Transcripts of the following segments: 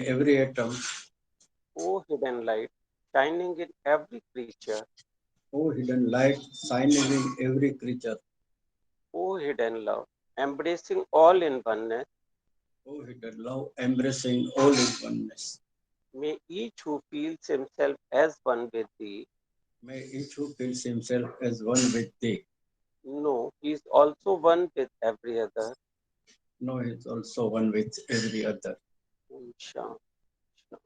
every atom. O hidden light, shining in every creature. O hidden light shining in every creature. O hidden love, embracing all in oneness. O hidden love embracing all in oneness. May each who feels himself as one with thee May each who feels himself as one with thee know he is also one with every other. know he is also one with every other. Sha- sha.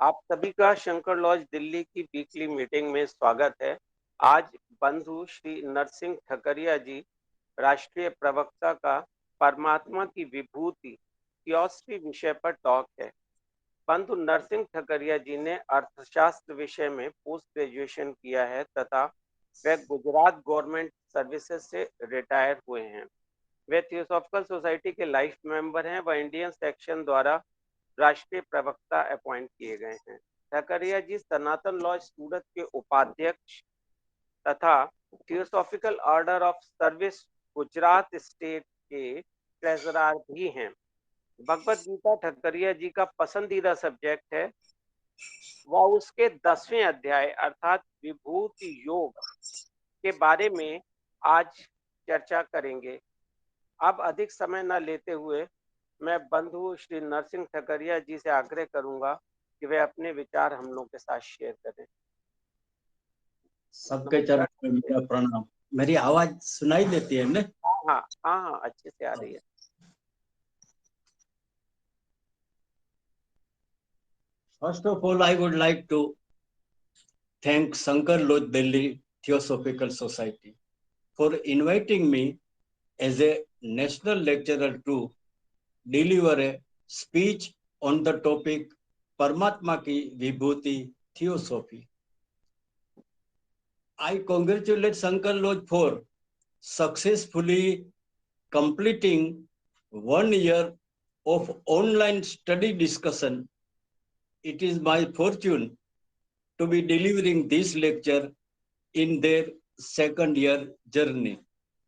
आप सभी का Shankar laws Delhi की weekly meeting में स्वागत है। आज बंधु श्री नरसिंह ठकरिया जी, राष्ट्रीय प्रवक्ता का परमात्मा की विभूति थियोसफी विषय पर टॉक है। बंधु नरसिंह ठकरिया जी ने अर्थशास्त्र विषय में पोस्ट ग्रेजुएशन किया है तथा वे गुजरात गवर्नमेंट सर्विसेज से रिटायर हुए हैं। वे थियोसॉफिकल सोसाइटी के लाइफ मेंबर हैं व इंडियन सेक्शन द्वारा राष्ट्रीय प्रवक्ता अपॉइंट किए गए हैं। ठकरिया जी सनातन लॉ सूरत के उपाध्यक्ष तथा theosophical order of service Gujarat state के ट्रेजरर भी हैं। भगवत गीता ठकरिया जी का पसंदीदा सब्जेक्ट है। वह उसके 10वें अध्याय अर्थात विभूति योग के बारे में आज चर्चा करेंगे। अब अधिक समय न लेते हुए मैं बंधु श्री नरसिंह ठकरिया जी से आग्रह करूंगा कि वे अपने विचार हम लोग के साथ शेयर करें। सबके चरण में मेरा प्रणाम। मेरी आवाज सुनाई देती है ना? हाँ हाँ हाँ हाँ, अच्छे से आ रही है। First of all, I would like to thank Shankar Lodh Delhi Theosophical Society for inviting me as a national lecturer to deliver a speech on the topic Paramatma ki Vibhuti Theosophy. I congratulate Shankar Lodh for successfully completing 1 year of online study discussion. It is my fortune to be delivering this lecture in their second year journey.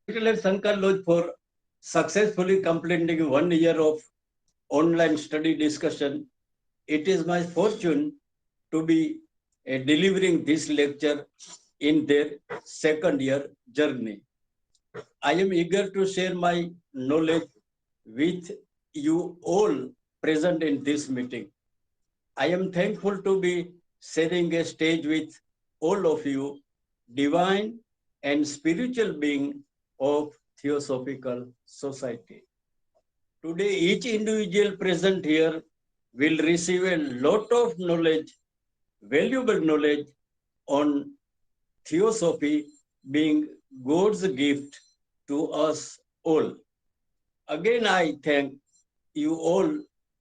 Congratulate Shankar Lodh for successfully completing 1 year of online study discussion. It is my fortune to be delivering this lecture in their second year journey. I am eager to share my knowledge with you all present in this meeting. I am thankful to be sharing a stage with all of you, divine and spiritual being of Theosophical Society. Today, each individual present here will receive a lot of knowledge, valuable knowledge on Theosophy being God's gift to us all. Again, I thank you all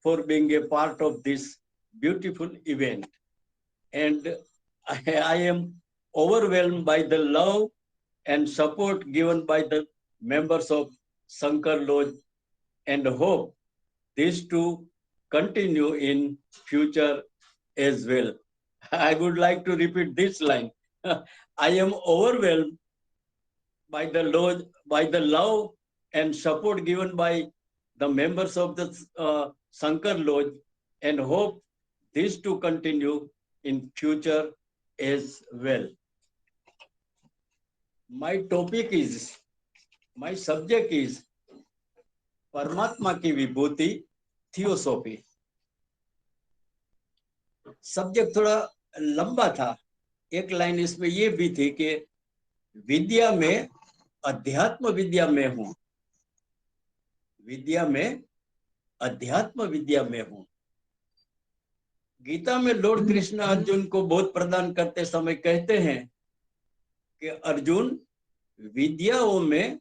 for being a part of this beautiful event. And I am overwhelmed by the love and support given by the members of Shankar Lodh and hope this to continue in future as well. I would like to repeat this line. I am overwhelmed by the Lodh, by the love and support given by the members of the Shankar Lodh and hope this to continue in future as well. My topic is, my subject is परमात्मा की विभूति theosophy. Subject थोड़ा लंबा था। एक line इसमें ये भी थी कि विद्या में, अध्यात्म विद्या में हूं, विद्या में, अध्यात्म विद्या में हूं। गीता में लॉर्ड कृष्ण अर्जुन को बोध प्रदान करते समय कहते हैं कि अर्जुन, विद्याओं में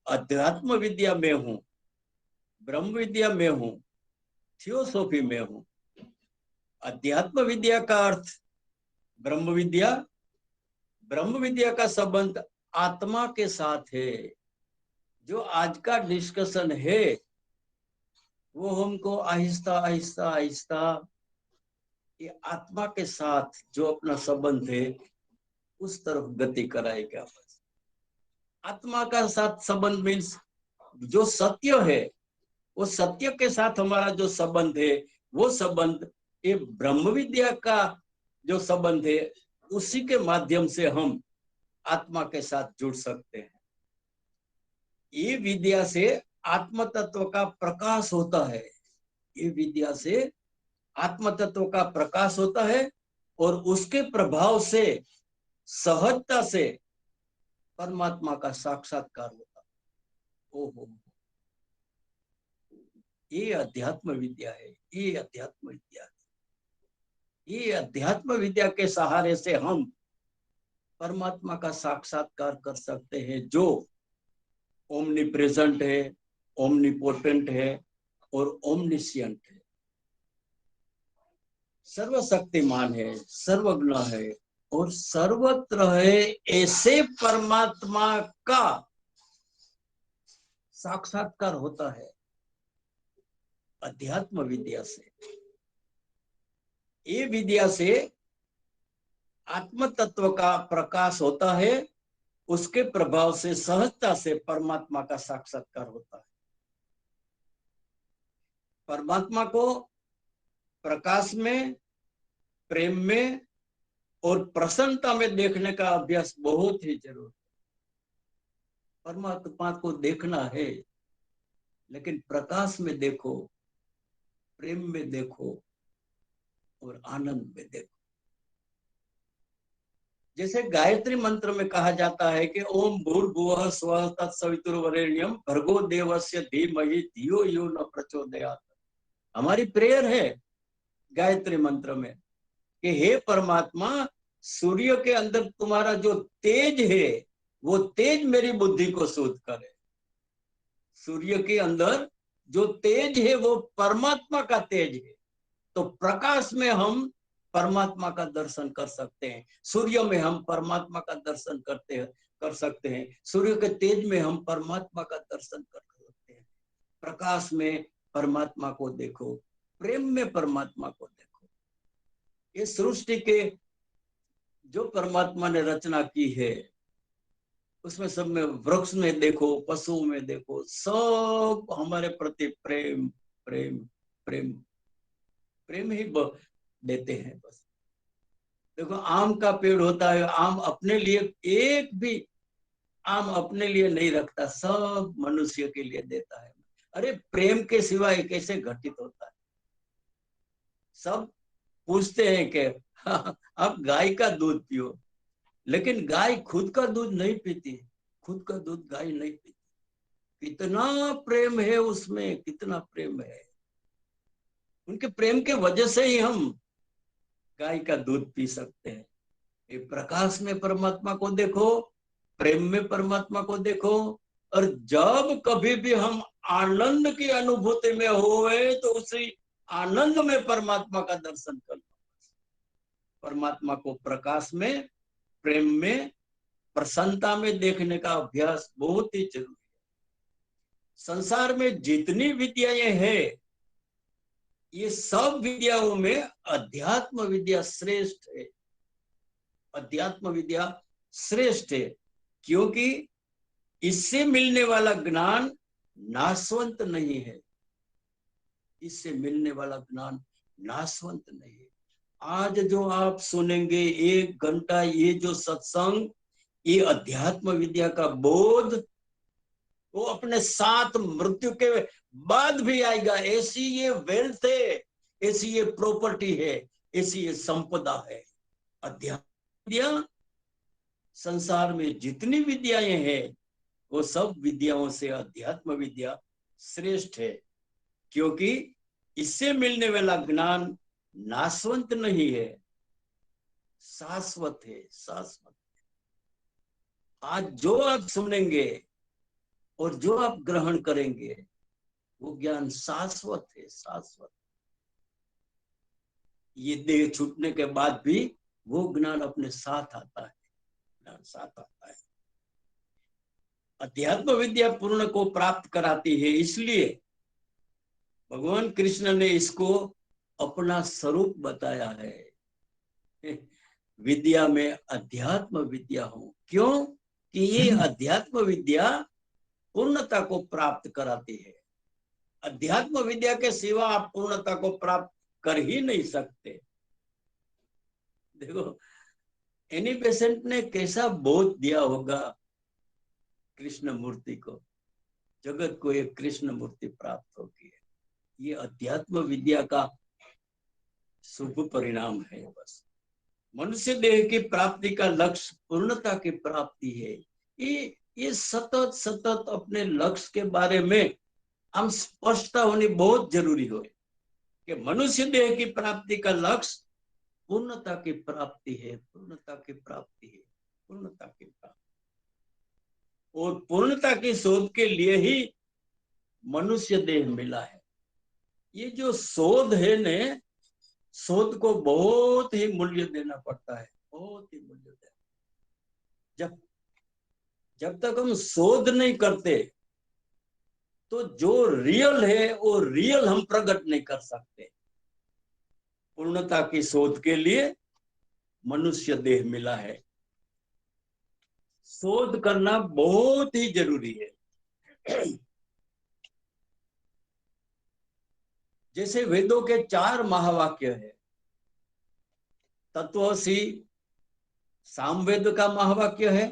अध्यात्म विद्या में हूं, ब्रह्म विद्या में हूं, थियोसॉफी में हूं। अध्यात्म विद्या का अर्थ ब्रह्म विद्या, ब्रह्म विद्या का संबंध आत्मा के साथ है। जो आज का डिस्कशन है वो हमको आहिस्ता आहिस्ता आहिस्ता ये आत्मा के साथ जो अपना संबंध है उस तरफ गति कराएगा। आत्मा का साथ संबंध मीन्स जो सत्य है, वो सत्य के साथ हमारा जो संबंध है, वो संबंध ये ब्रह्म विद्या का जो संबंध है, उसी के माध्यम से हम आत्मा के साथ जुड़ सकते हैं। ये विद्या से आत्म तत्व का प्रकाश होता है। ये विद्या से आत्म तत्व का प्रकाश होता है और उसके प्रभाव से सहजता से परमात्मा का साक्षात्कार होता है। ओहो, ये अध्यात्म विद्या है, ये अध्यात्म विद्या है। ये अध्यात्म विद्या के सहारे से हम परमात्मा का साक्षात्कार कर सकते हैं, जो ओमनी प्रेजेंट है, ओमनीपोटेंट है और ओमनिशियंट है, सर्वशक्तिमान है, सर्वज्ञ है और सर्वत्र है। ऐसे परमात्मा का साक्षात्कार होता है अध्यात्म विद्या से। ये विद्या से आत्म तत्व का प्रकाश होता है, उसके प्रभाव से सहजता से परमात्मा का साक्षात्कार होता है। परमात्मा को प्रकाश में, प्रेम में और प्रसन्नता में देखने का अभ्यास बहुत ही जरूरी है। परमात्मा को देखना है, लेकिन प्रकाश में देखो, प्रेम में देखो और आनंद में देखो। जैसे गायत्री मंत्र में कहा जाता है कि ओम भूर्भुवः स्वः तत्सवितुर्वरेण्यम भर्गो देवस्य धीमहि धियो यो न प्रचोदयात्। हमारी प्रेयर है गायत्री मंत्र में कि हे परमात्मा, सूर्य के अंदर तुम्हारा जो तेज है, वो तेज मेरी बुद्धि को शुद्ध करे। सूर्य के अंदर जो तेज है वो परमात्मा का तेज है, तो प्रकाश में हम परमात्मा का दर्शन कर सकते हैं, सूर्य में हम परमात्मा का दर्शन कर सकते हैं, सूर्य के तेज में हम परमात्मा का दर्शन कर सकते हैं। प्रकाश में परमात्मा को देखो, प्रेम में परमात्मा को देखो। ये सृष्टि के जो परमात्मा ने रचना की है, उसमें सब में, वृक्ष में देखो, पशुओं में देखो, सब हमारे प्रति प्रेम प्रेम प्रेम प्रेम ही देते हैं। बस देखो, आम का पेड़ होता है, आम अपने लिए एक भी आम अपने लिए नहीं रखता, सब मनुष्य के लिए देता है। अरे प्रेम के सिवाय कैसे घटित होता है? सब पूछते हैं कि आप गाय का दूध पियो, लेकिन गाय खुद का दूध नहीं पीती, खुद का दूध गाय नहीं पीती। कितना प्रेम है उसमें, कितना प्रेम है। उनके प्रेम के वजह से ही हम गाय का दूध पी सकते हैं। ये प्रकाश में परमात्मा को देखो, प्रेम में परमात्मा को देखो, और जब कभी भी हम आनंद की अनुभूति में होए तो उसी आनंद में परमात्मा का दर्शन कर लो। परमात्मा को प्रकाश में, प्रेम में, प्रसन्नता में देखने का अभ्यास बहुत ही जरूरी है। संसार में जितनी विद्याएं हैं, ये सब विद्याओं में अध्यात्म विद्या श्रेष्ठ है। अध्यात्म विद्या श्रेष्ठ है क्योंकि इससे मिलने वाला ज्ञान नाशवंत नहीं है। इससे मिलने वाला ज्ञान नाशवंत नहीं है। आज जो आप सुनेंगे 1 घंटा ये जो सत्संग, ये अध्यात्म विद्या का बोध, वो अपने साथ मृत्यु के बाद भी आएगा। ऐसी ये वेल्थ है, ऐसी ये प्रॉपर्टी है, ऐसी ये संपदा है। अध्यात्म विद्या, संसार में जितनी विद्याएं हैं, वो सब विद्याओं से अध्यात्म विद्या श्रेष्ठ है क्योंकि इससे मिलने वाला ज्ञान नाशवंत नहीं है, शाश्वत है, शाश्वत। आज जो आप सुनेंगे और जो आप ग्रहण करेंगे, वो ज्ञान शाश्वत है, शाश्वत। ये देह छूटने के बाद भी वो ज्ञान अपने साथ आता है, ज्ञान साथ आता है। अध्यात्म विद्या पूर्ण को प्राप्त कराती है, इसलिए भगवान कृष्ण ने इसको अपना स्वरूप बताया है। विद्या में अध्यात्म विद्या हो, क्यों कि ये अध्यात्म विद्या पूर्णता को प्राप्त कराती है। अध्यात्म विद्या के सिवा आप पूर्णता को प्राप्त कर ही नहीं सकते। देखो एनी बेसेंट ने कैसा बोध दिया होगा कृष्ण मूर्ति को, जगत को एक कृष्ण मूर्ति प्राप्त होगी। ये अध्यात्म विद्या का शुभ परिणाम है। बस मनुष्य देह की प्राप्ति का लक्ष्य पूर्णता की प्राप्ति है। ये सतत सतत अपने लक्ष्य के बारे में हम स्पष्टता होनी बहुत जरूरी हो कि मनुष्य देह की प्राप्ति का लक्ष्य पूर्णता की प्राप्ति है, पूर्णता की प्राप्ति है, पूर्णता की प्राप्ति। और पूर्णता की शोध के लिए ही मनुष्य देह मिला है। ये जो शोध है ने, शोध को बहुत ही मूल्य देना पड़ता है, बहुत ही मूल्य देना। जब तक हम शोध नहीं करते तो जो रियल है वो रियल हम प्रकट नहीं कर सकते। पूर्णता की शोध के लिए मनुष्य देह मिला है। शोध करना बहुत ही जरूरी है। जैसे वेदों के 4 महावाक्य है। तत्वसी सामवेद का महावाक्य है,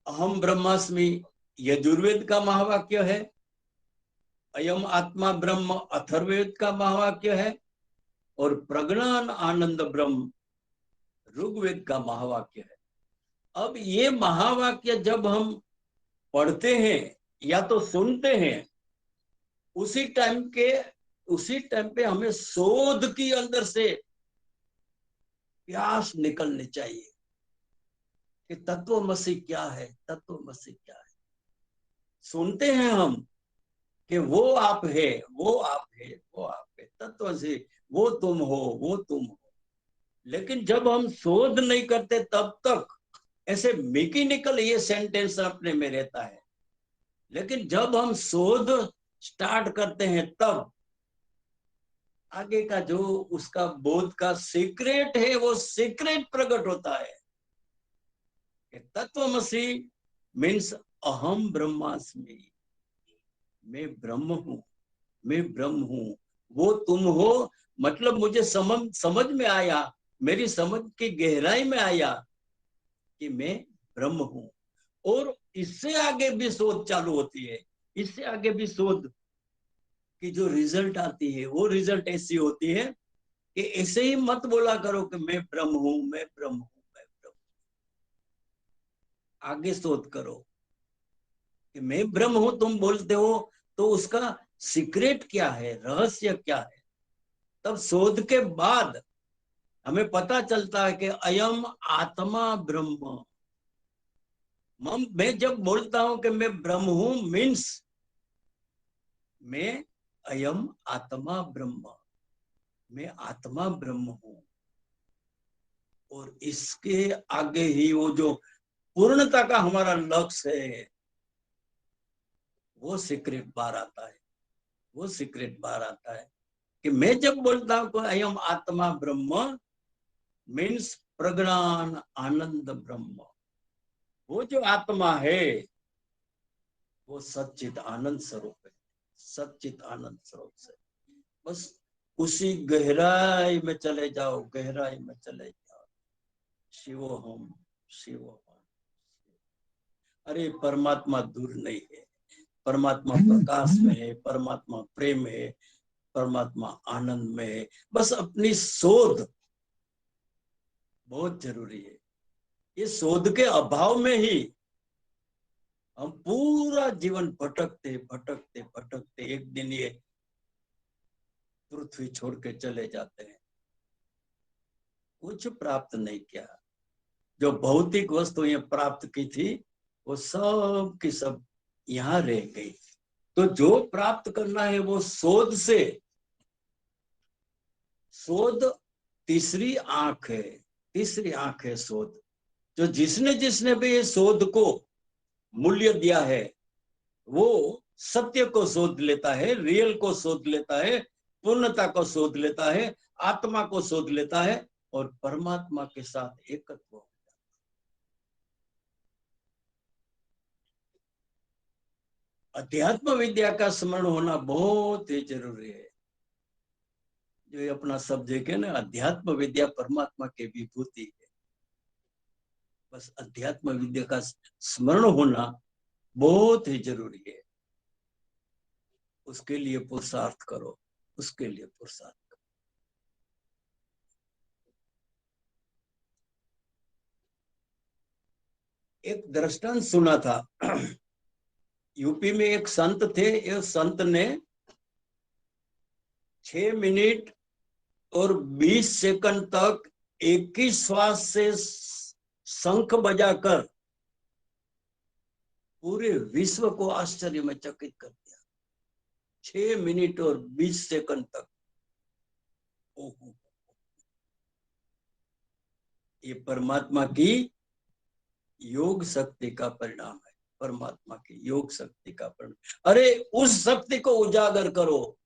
अहम ब्रह्मास्मि यजुर्वेद का महावाक्य है, अयम आत्मा ब्रह्म अथर्ववेद का महावाक्य है, और प्रज्ञान आनंद ब्रह्म ऋग्वेद का महावाक्य है। अब ये महावाक्य जब हम पढ़ते हैं या तो सुनते हैं, उसी टाइम पे हमें शोध की अंदर से प्यास निकलनी चाहिए कि तत्वमसि क्या है, तत्वमसि क्या है। सुनते हैं हम कि वो आप है, वो आप है, वो आप है, तत्वमसि वो तुम हो, वो तुम हो। लेकिन जब हम शोध नहीं करते तब तक ऐसे मैकेनिकल ये सेंटेंस अपने में रहता है। लेकिन जब हम शोध स्टार्ट करते हैं तब आगे का जो उसका बोध का सीक्रेट है वो सीक्रेट प्रकट होता है। तत्वमसि मीन्स अहम ब्रह्मास्मि, मैं ब्रह्म हूं, मैं ब्रह्म हूं। वो तुम हो मतलब मुझे समझ में आया, मेरी समझ की गहराई में आया कि मैं ब्रह्म हूं। और इससे आगे भी शोध चालू होती है। इससे आगे भी शोध की जो रिजल्ट आती है वो रिजल्ट ऐसी होती है कि ऐसे ही मत बोला करो कि मैं ब्रह्म हूं, मैं ब्रह्म हूं, मैं ब्रह्म। आगे शोध करो कि मैं ब्रह्म हूं तुम बोलते हो तो उसका सीक्रेट क्या है, रहस्य क्या है। तब शोध के बाद हमें पता चलता है कि अयम आत्मा ब्रह्म। मैं जब बोलता हूं कि मैं ब्रह्म हूं मीन्स मैं अयम आत्मा ब्रह्म, मैं आत्मा ब्रह्म हूं। और इसके आगे ही वो जो पूर्णता का हमारा लक्ष्य है वो सीक्रेट बाहर आता है, वो सीक्रेट बाहर आता है कि मैं जब बोलता हूं कि अयम आत्मा ब्रह्म मीन्स प्रज्ञान आनंद ब्रह्म। वो जो आत्मा है वो सच्चित आनंद स्वरूप है, सच्चित आनंद स्वरूप से बस उसी गहराई में चले जाओ, गहराई में चले जाओ। शिवोहम शिवोहम। अरे परमात्मा दूर नहीं है, परमात्मा प्रकाश में है, परमात्मा प्रेम है, परमात्मा आनंद में है। बस अपनी शोध बहुत जरूरी है। ये शोध के अभाव में ही हम पूरा जीवन भटकते भटकते भटकते एक दिन ये पृथ्वी छोड़ के चले जाते हैं, कुछ प्राप्त नहीं किया। जो भौतिक वस्तुएं प्राप्त की थी वो सब की सब यहाँ रह गई। तो जो प्राप्त करना है वो शोध से। शोध तीसरी आंख है, तीसरी आंख है शोध। जो जिसने जिसने भी ये शोध को मूल्य दिया है वो सत्य को शोध लेता है, रियल को शोध लेता है, पूर्णता को शोध लेता है, आत्मा को शोध लेता है और परमात्मा के साथ एकत्व हो जाता है। अध्यात्म विद्या का स्मरण होना बहुत ही जरूरी है। जो ये अपना शब्द है ना, अध्यात्म विद्या परमात्मा की विभूति है। बस अध्यात्म विद्या का स्मरण होना बहुत ही जरूरी है। उसके लिए पुरुषार्थ करो, उसके लिए पुरुषार्थ करो। एक दृष्टांत सुना था। यूपी में एक संत थे। इस संत ने 6 मिनट और 20 सेकंड तक एक ही श्वास से शंख बजाकर पूरे विश्व को आश्चर्य में चकित कर दिया। 6 मिनट और 20 सेकंड तक। ओहो, ये परमात्मा की योग शक्ति का परिणाम है। परमात्मा की योग शक्ति का परिणाम। अरे उस शक्ति को उजागर करो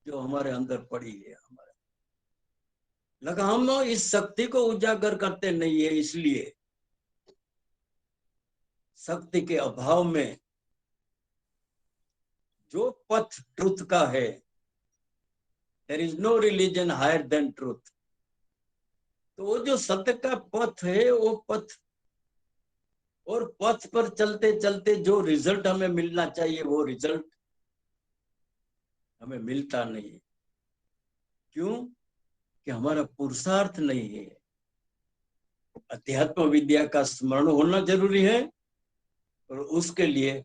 जो हमारे अंदर पड़ी है। हमारे लगा हम इस शक्ति को उजागर करते नहीं है, इसलिए शक्ति के अभाव में जो पथ ट्रुथ का है, there is no religion higher than truth. तो वो जो सत्य का पथ है, वो पथ, और पथ पर चलते चलते जो रिजल्ट हमें मिलना चाहिए वो रिजल्ट हमें मिलता नहीं है। क्यों? कि हमारा पुरुषार्थ नहीं है। अध्यात्म विद्या का स्मरण होना जरूरी है, और उसके लिए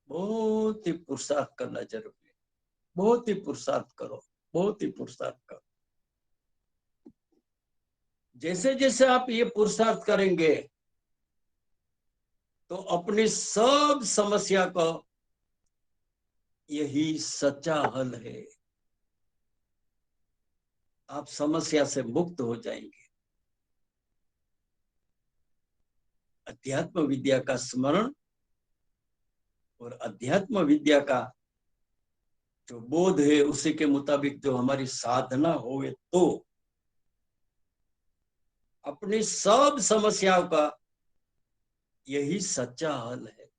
बहुत ही पुरुषार्थ करना जरूरी है। बहुत ही पुरुषार्थ करो, बहुत ही पुरुषार्थ करो। जैसे जैसे आप ये पुरुषार्थ करेंगे तो अपनी सब समस्या का यही सच्चा हल है। आप समस्या से मुक्त हो जाएंगे। अध्यात्म विद्या का स्मरण और अध्यात्म विद्या का जो बोध है, उसी के मुताबिक जो हमारी साधना होवे तो अपनी सब समस्याओं का यही सच्चा हल है।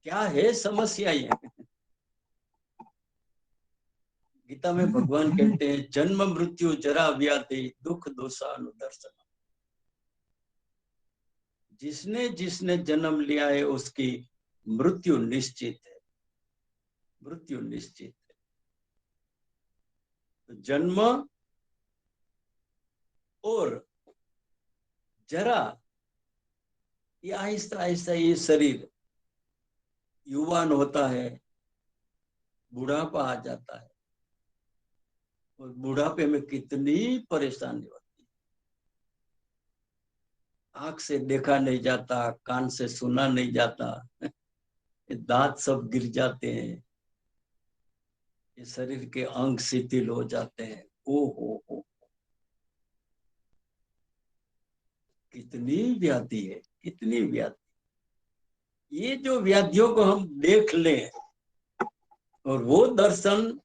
क्या है समस्या? ये गीता में भगवान कहते हैं, जन्म मृत्यु जरा व्याधि दुख दोषानुदर्शन। जिसने जिसने जन्म लिया है उसकी मृत्यु निश्चित है। मृत्यु निश्चित है। तो जन्म और जरा, ये आहिस्ता आहिस्ता ये शरीर युवान होता है, बुढ़ापा आ जाता है, और बुढ़ापे में कितनी परेशानी होती है। आंख से देखा नहीं जाता, कान से सुना नहीं जाता, दांत सब गिर जाते हैं, ये शरीर के अंग शिथिल हो जाते हैं। ओ हो, कितनी व्याधि है, कितनी व्याधि। ये जो व्याधियों को हम देख लें, और वो दर्शन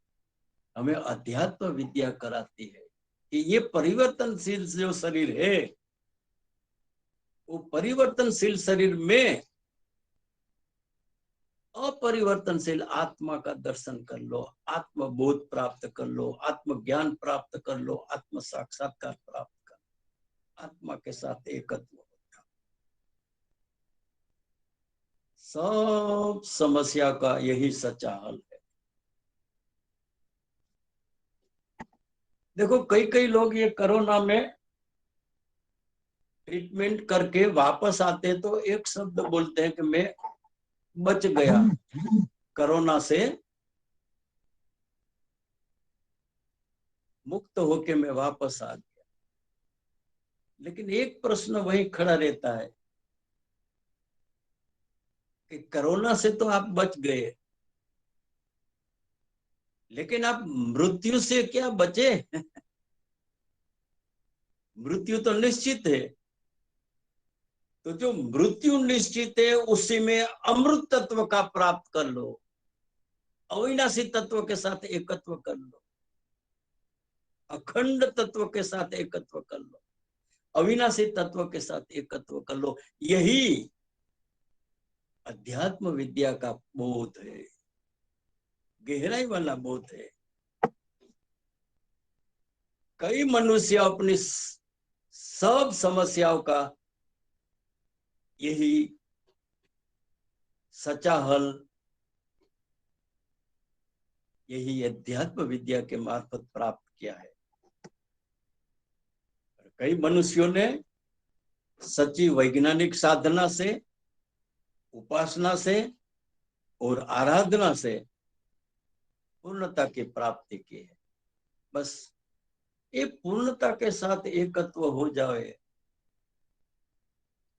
हमें अध्यात्म विद्या कराती है कि ये परिवर्तनशील जो शरीर है, वो परिवर्तनशील शरीर में अपरिवर्तनशील आत्मा का दर्शन कर लो, आत्मबोध प्राप्त कर लो, आत्मज्ञान प्राप्त कर लो, आत्म साक्षात्कार प्राप्त कर लो, आत्मा के साथ एकत्व हो जाओ। सब समस्या का यही सच्चा हल है। देखो कई कई लोग ये कोरोना में ट्रीटमेंट करके वापस आते तो एक शब्द बोलते हैं कि मैं बच गया, कोरोना से मुक्त होके मैं वापस आ गया। लेकिन एक प्रश्न वही खड़ा रहता है कि कोरोना से तो आप बच गए, लेकिन आप मृत्यु से क्या बचे? मृत्यु तो निश्चित है। तो जो मृत्यु निश्चित है उसी में अमृत तत्व का प्राप्त कर लो, अविनाशी तत्व के साथ एकत्व कर लो, अखंड तत्व के साथ एकत्व कर लो, अविनाशी तत्व के साथ एकत्व कर लो। यही अध्यात्म विद्या का बोध है, गहराई वाला बोध है। कई मनुष्य अपनी सब समस्याओं का यही सच्चा हल यही अध्यात्म विद्या के मार्फत प्राप्त किया है। कई मनुष्यों ने सच्ची वैज्ञानिक साधना से, उपासना से और आराधना से पूर्णता की प्राप्ति की है। बस ये पूर्णता के साथ एकत्व हो जाए,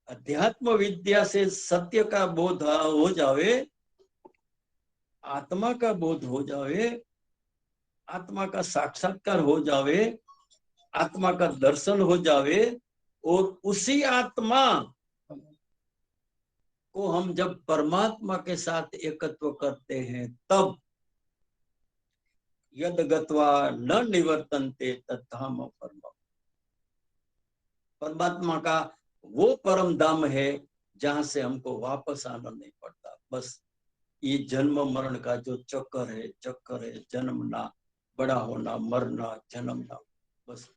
अध्यात्म विद्या से सत्य का बोध हो जावे, आत्मा का बोध हो जावे, आत्मा का साक्षात्कार हो जावे, आत्मा का दर्शन हो जावे, और उसी आत्मा को हम जब परमात्मा के साथ एकत्व करते हैं तब यद गत्वा न निवर्तन्ते तद्धाम परम, परमात्मा का वो परम धाम है जहां से हमको वापस आना नहीं पड़ता। बस ये जन्म मरण का जो चक्कर है, जन्मना, बड़ा होना, मरना, जन्मना, बस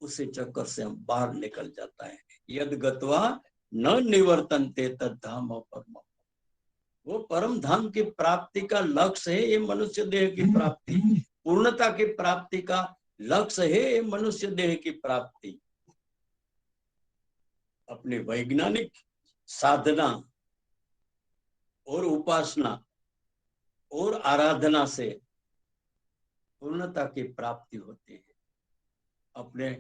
उसी चक्कर से हम बाहर निकल जाता है। यद गत्वा न निवर्तन्ते तद्धाम परम, वो परम धाम की प्राप्ति का लक्ष्य है ये मनुष्य देह की प्राप्ति, पूर्णता की प्राप्ति का लक्ष्य है ये मनुष्य देह की प्राप्ति। अपनी वैज्ञानिक साधना और उपासना और आराधना से पूर्णता की प्राप्ति होती है, अपने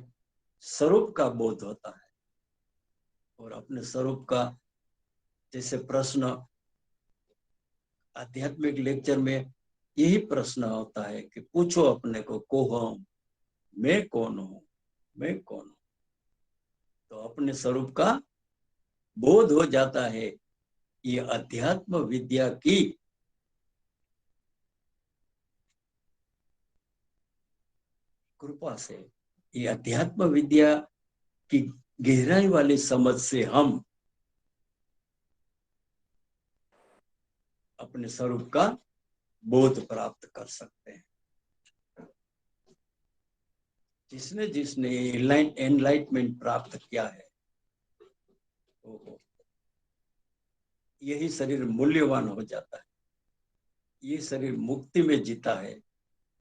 स्वरूप का बोध होता है। और अपने स्वरूप का जैसे प्रश्न आध्यात्मिक लेक्चर में यही प्रश्न होता है कि पूछो अपने को हम, मैं कौन हूं, मैं कौन हूं। तो अपने स्वरूप का बोध हो जाता है। ये अध्यात्म विद्या की कृपा से, ये अध्यात्म विद्या की गहराई वाली समझ से हम अपने स्वरूप का बोध प्राप्त कर सकते हैं। जिसने जिसने एनलाइटमेंट प्राप्त किया है, यही शरीर मूल्यवान हो जाता है, ये शरीर मुक्ति में जीता है,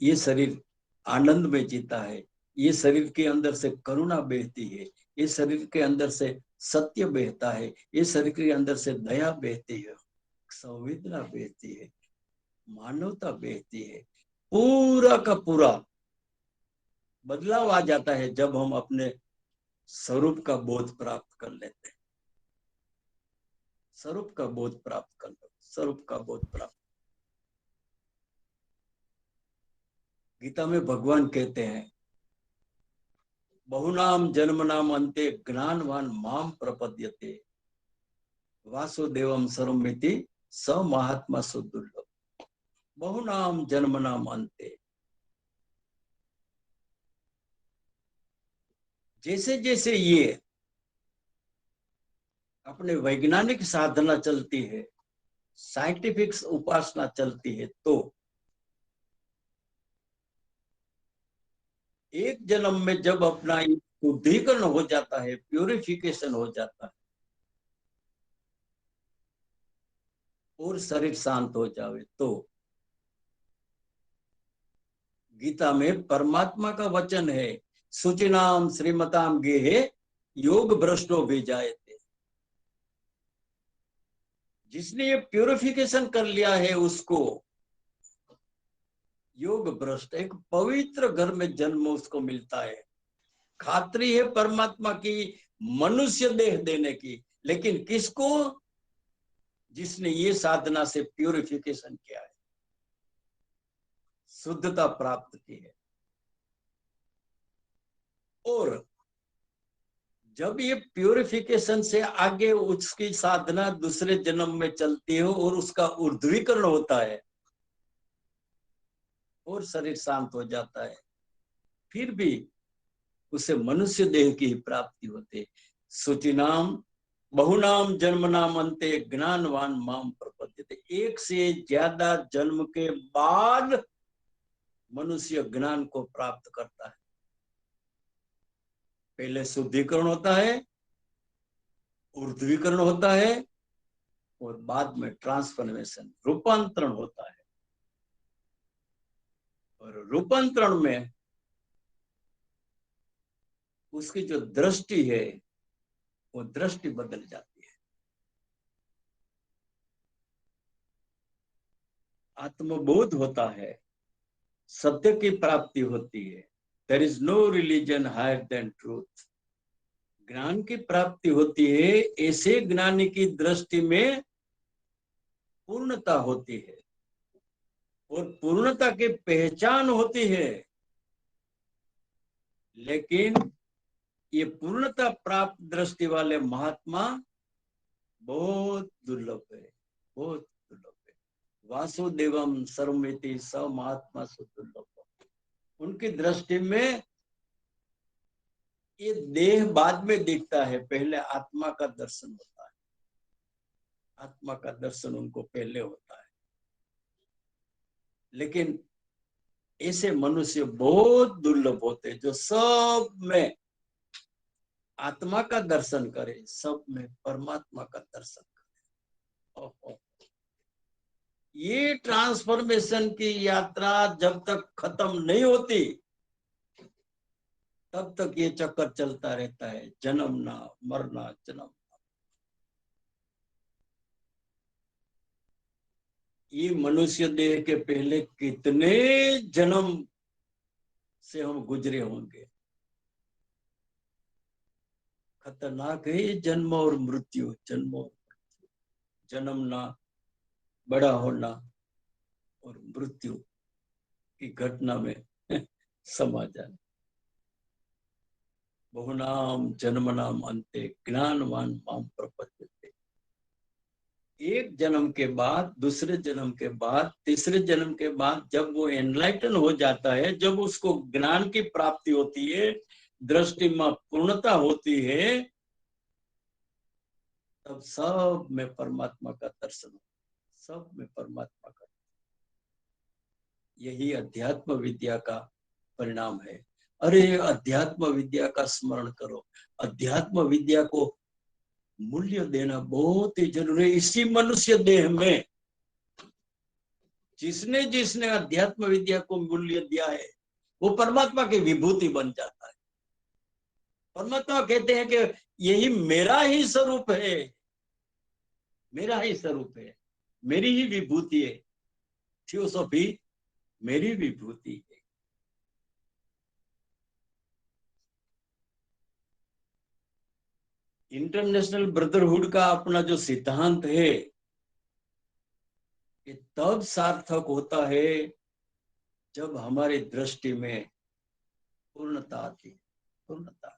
ये शरीर आनंद में जीता है, ये शरीर के अंदर से करुणा बहती है, ये शरीर के अंदर से सत्य बहता है, ये शरीर के अंदर से दया बहती है, संवेदना बहती है, मानवता बहती है। पूरा का पूरा बदलाव आ जाता है जब हम अपने स्वरूप का बोध प्राप्त कर लेते हैं। स्वरूप का बोध प्राप्त कर लो, स्वरूप का बोध प्राप्त। गीता में भगवान कहते हैं, बहुनाम जन्मनाम अन्ते ज्ञानवान माम प्रपद्यते वासुदेवम सर्वमिति स महात्मा सुदुर्लभ। बहुनाम जन्मनाम अन्ते, जैसे जैसे ये अपने वैज्ञानिक साधना चलती है, साइंटिफिक उपासना चलती है, तो एक जन्म में जब अपना शुद्धिकरण हो जाता है, प्यूरिफिकेशन हो जाता है और शरीर शांत हो जावे, तो गीता में परमात्मा का वचन है, सुचिनाम श्रीमताम गेहे योग भ्रष्टो भी जाए थे। जिसने ये प्यूरिफिकेशन कर लिया है उसको योग भ्रष्ट, एक पवित्र घर में जन्म उसको मिलता है। खातरी है परमात्मा की मनुष्य देह देने की, लेकिन किसको? जिसने ये साधना से प्यूरिफिकेशन किया है, शुद्धता प्राप्त की है। और जब ये प्यूरिफिकेशन से आगे उसकी साधना दूसरे जन्म में चलती है और उसका ऊर्ध्वीकरण होता है और शरीर शांत हो जाता है, फिर भी उसे मनुष्य देह की प्राप्ति होती है। सुचिनाम बहुनाम जन्मनाम अंते ज्ञानवान माम प्रपद्यते। एक से ज्यादा जन्म के बाद मनुष्य ज्ञान को प्राप्त करता है। पहले शुद्धिकरण होता है, ऊर्ध्वीकरण होता है, और बाद में ट्रांसफॉर्मेशन, रूपांतरण होता है। और रूपांतरण में उसकी जो दृष्टि है वो दृष्टि बदल जाती है। आत्मबोध होता है, सत्य की प्राप्ति होती है। There is no religion higher than truth. ज्ञान की प्राप्ति होती है, ऐसे ज्ञानी की दृष्टि में पूर्णता होती है, और पूर्णता की पहचान होती है। लेकिन ये पूर्णता प्राप्त दृष्टि वाले महात्मा बहुत दुर्लभ है, बहुत दुर्लभ है। वासुदेवम सर्वमिति स महात्मा सुदुर्लभ। उनकी दृष्टि में ये देह बाद में दिखता है, पहले आत्मा का दर्शन होता है। आत्मा का दर्शन उनको पहले होता है। लेकिन ऐसे मनुष्य बहुत दुर्लभ होते हैं जो सब में आत्मा का दर्शन करे, सब में परमात्मा का दर्शन करे। ये ट्रांसफॉर्मेशन की यात्रा जब तक खत्म नहीं होती तब तक ये चक्कर चलता रहता है, जन्मना मरना जन्म। ये मनुष्य देह के पहले कितने जन्म से हम गुजरे होंगे। खतरनाक है ये जन्म और मृत्यु, जन्म और मृत्यु, जन्मना, बड़ा होना और मृत्यु की घटना में समा जाना। बहुनाम जन्मनाम अंते ज्ञानवान माम प्रपद्यते। एक जन्म के बाद, दूसरे जन्म के बाद, तीसरे जन्म के बाद जब वो एनलाइटन हो जाता है, जब उसको ज्ञान की प्राप्ति होती है, दृष्टि में पूर्णता होती है, तब सब में परमात्मा का दर्शन होता है, सब में परमात्मा का। यही अध्यात्म विद्या का परिणाम है। अरे अध्यात्म विद्या का स्मरण करो। अध्यात्म विद्या को मूल्य देना बहुत ही जरूरी है। इसी मनुष्य देह में जिसने जिसने अध्यात्म विद्या को मूल्य दिया है वो परमात्मा की विभूति बन जाता है। परमात्मा कहते हैं कि यही मेरा ही स्वरूप है, मेरा ही स्वरूप है, मेरी ही विभूति है। थियोसॉफी मेरी विभूति है। इंटरनेशनल ब्रदरहुड का अपना जो सिद्धांत है ये तब सार्थक होता है जब हमारी दृष्टि में पूर्णता आती है। पूर्णता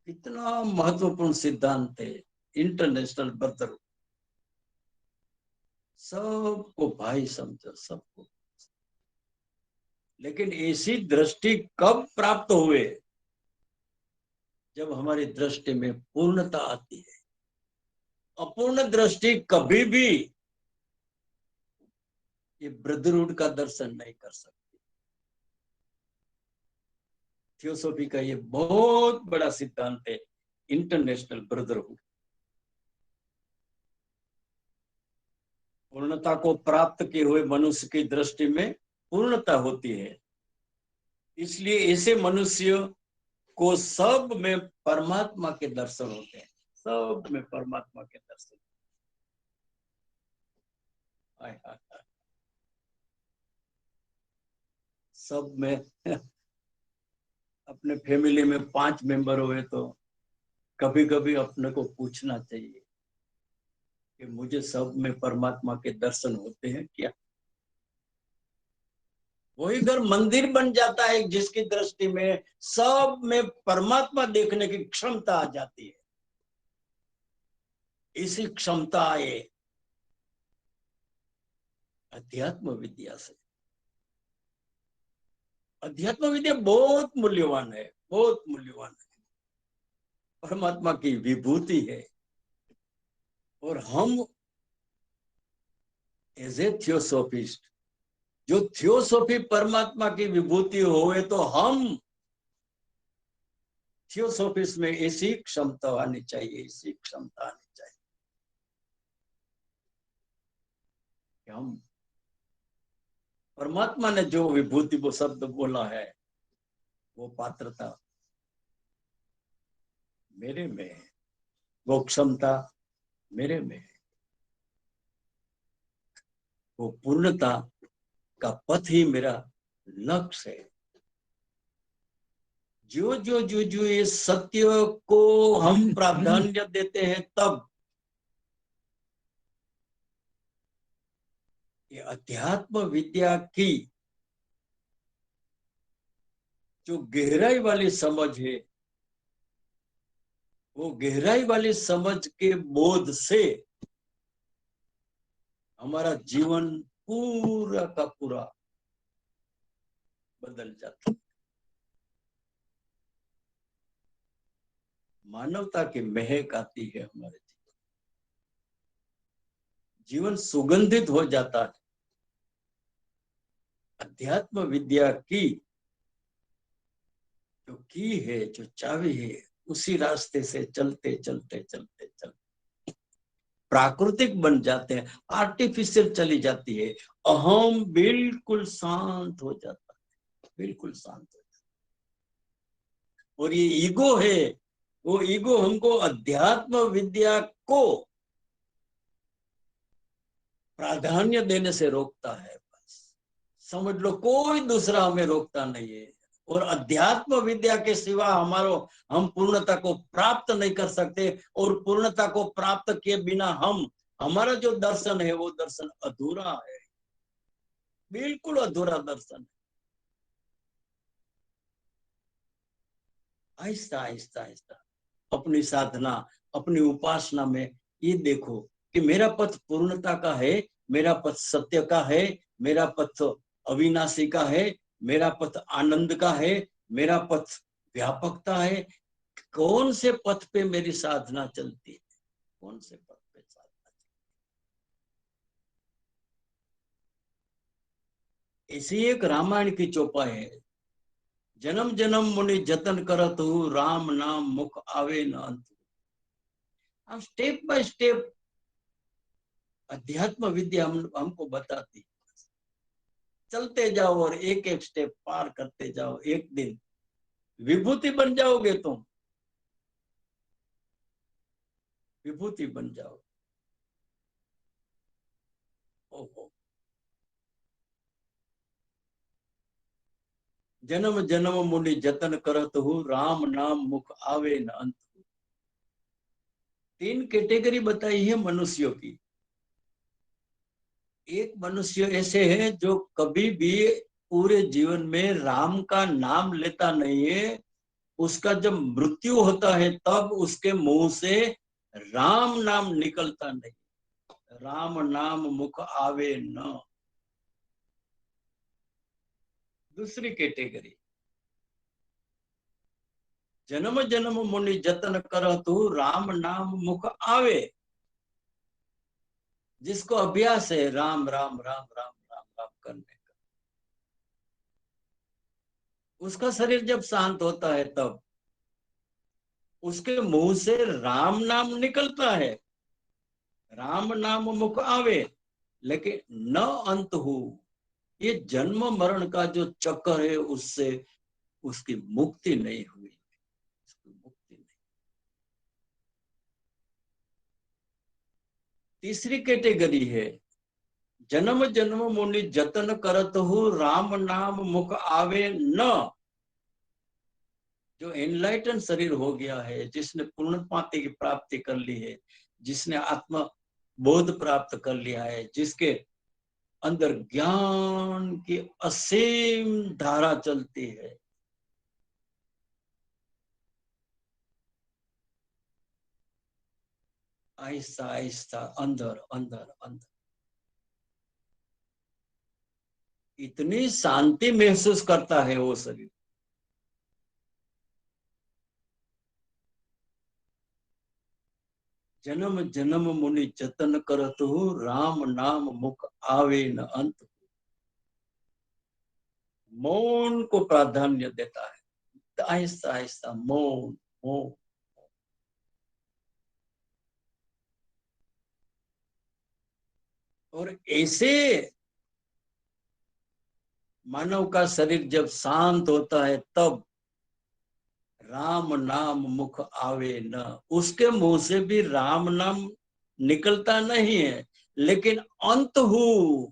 कितना महत्वपूर्ण सिद्धांत है इंटरनेशनल ब्रदरहुड। सबको भाई समझो, सबको। लेकिन ऐसी दृष्टि कब प्राप्त हुए? जब हमारी दृष्टि में पूर्णता आती है। अपूर्ण दृष्टि कभी भी ये ब्रदरहुड का दर्शन नहीं कर सकती। थियोसॉफी का ये बहुत बड़ा सिद्धांत है, इंटरनेशनल ब्रदरहुड। पूर्णता को प्राप्त किए हुए मनुष्य की दृष्टि में पूर्णता होती है। इसलिए ऐसे मनुष्य को सब में परमात्मा के दर्शन होते हैं, सब में परमात्मा के दर्शन। सब में अपने फैमिली में 5 मेंबर हुए तो कभी कभी अपने को पूछना चाहिए कि मुझे सब में परमात्मा के दर्शन होते हैं क्या? वही घर मंदिर बन जाता है जिसकी दृष्टि में सब में परमात्मा देखने की क्षमता आ जाती है। इसी क्षमता आए अध्यात्म विद्या से। अध्यात्म विद्या बहुत मूल्यवान है, बहुत मूल्यवान है। परमात्मा की विभूति है, और हम एज ए थियोसोफिस्ट, जो थियोसोफी परमात्मा की विभूति होवे, तो हम थियोसोफिस्ट में ऐसी क्षमता आनी चाहिए, ऐसी क्षमता आनी चाहिए कि हम परमात्मा ने जो विभूति वो शब्द बोला है, वो पात्रता मेरे में है, वो क्षमता मेरे में है, वो पूर्णता का पथ ही मेरा लक्ष्य है। जो ये सत्य को हम प्राधान्य देते हैं, तब ये अध्यात्म विद्या की जो गहराई वाली समझ है, वो गहराई वाली समझ के बोध से हमारा जीवन पूरा का पूरा बदल जाता है। मानवता की महक आती है हमारे जीवन सुगंधित हो जाता है। अध्यात्म विद्या की जो की है, जो चाबी है, उसी रास्ते से चलते चलते चलते चलते प्राकृतिक बन जाते हैं, आर्टिफिशियल चली जाती है, अहम बिल्कुल शांत हो जाता है, बिल्कुल शांत हो जाता है। और ये ईगो है, वो ईगो हमको अध्यात्म विद्या को प्राधान्य देने से रोकता है। बस समझ लो, कोई दूसरा हमें रोकता नहीं है। और अध्यात्म विद्या के सिवा हम पूर्णता को प्राप्त नहीं कर सकते, और पूर्णता को प्राप्त किए बिना हमारा जो दर्शन है, वो दर्शन अधूरा है, बिल्कुल अधूरा दर्शन है। आहिस्ता आहिस्ता आहिस्ता अपनी साधना, अपनी उपासना में ये देखो कि मेरा पथ पूर्णता का है, मेरा पथ सत्य का है, मेरा पथ अविनाशी का है, मेरा पथ आनंद का है, मेरा पथ व्यापकता है। कौन से पथ पे मेरी साधना चलती है, कौन से पथ पे साधना चलती है। ऐसी एक रामायण की चौपाई है, जन्म जन्म मुनि जतन करत हूँ, राम नाम मुख आवे न अंत। हम स्टेप बाय स्टेप अध्यात्म विद्या हमको बताती, चलते जाओ और एक एक स्टेप पार करते जाओ, एक दिन विभूति बन जाओगे तुम, विभूति बन जाओ। ओहो, जन्म जन्म मुनि जतन करत हूँ, राम नाम मुख आवे न अंत। तीन कैटेगरी बताई है मनुष्यों की। एक मनुष्य ऐसे है जो कभी भी पूरे जीवन में राम का नाम लेता नहीं है, उसका जब मृत्यु होता है तब उसके मुंह से राम नाम निकलता नहीं, राम नाम मुख आवे न। दूसरी कैटेगरी, जन्म जन्म मुनि जतन करतु, राम नाम मुख आवे। जिसको अभ्यास है राम राम राम राम राम राम करने का, उसका शरीर जब शांत होता है तब उसके मुंह से राम नाम निकलता है, राम नाम मुख आवे, लेकिन न अंत हो। ये जन्म मरण का जो चक्कर है, उससे उसकी मुक्ति नहीं हुई, उसकी मुक्ति नहीं। तीसरी कैटेगरी है, जन्म जन्म मुनि जतन करत हो, राम नाम मुख आवे न। जो एनलाइटन शरीर हो गया है, जिसने पूर्णपाती की प्राप्ति कर ली है, जिसने आत्म बोध प्राप्त कर लिया है, जिसके अंदर ज्ञान की असीम धारा चलती है, आहिस्ता आहिस्ता अंदर अंदर अंदर इतनी शांति महसूस करता है वो शरीर। जन्म जन्म मुनि जतन करत हो, राम नाम मुख आवे न अंत। मौन को प्राधान्य देता है, आहिस्ता आहिस्ता मौन मौन। और ऐसे मानव का शरीर जब शांत होता है तब राम नाम मुख आवे न, उसके मुंह से भी राम नाम निकलता नहीं है, लेकिन अंत हु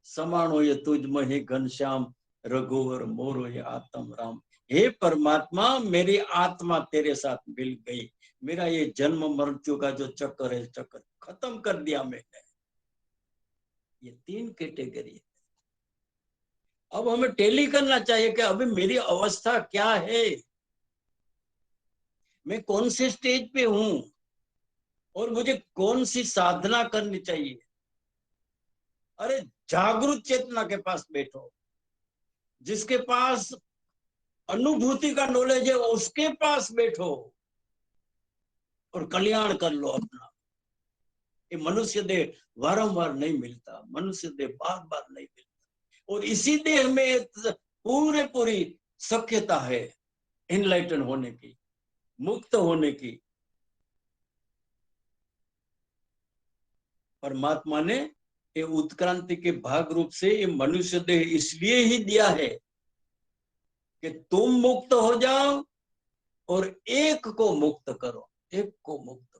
समाणो ये तुझ मही घनश्याम, रघुवर मोरो ये आत्म राम। हे परमात्मा, मेरी आत्मा तेरे साथ मिल गई, मेरा ये जन्म मृत्यु का जो चक्कर है, चक्कर खत्म कर दिया मैंने। ये 3 कैटेगरी है। अब हमें टेली करना चाहिए कि अभी मेरी अवस्था क्या है, मैं कौन से स्टेज पे हूं और मुझे कौन सी साधना करनी चाहिए। अरे जागृत चेतना के पास बैठो, जिसके पास अनुभूति का नॉलेज है उसके पास बैठो और कल्याण कर लो अपना। ये मनुष्य देह वारंवार नहीं मिलता, मनुष्य देह बार बार नहीं मिलता, और इसी देह में पूरे पूरी शक्यता है एनलाइटन होने की, मुक्त होने की। परमात्मा ने ये उत्क्रांति के भाग रूप से ये मनुष्य देह इसलिए ही दिया है कि तुम मुक्त हो जाओ और एक को मुक्त करो, एक को मुक्त करो।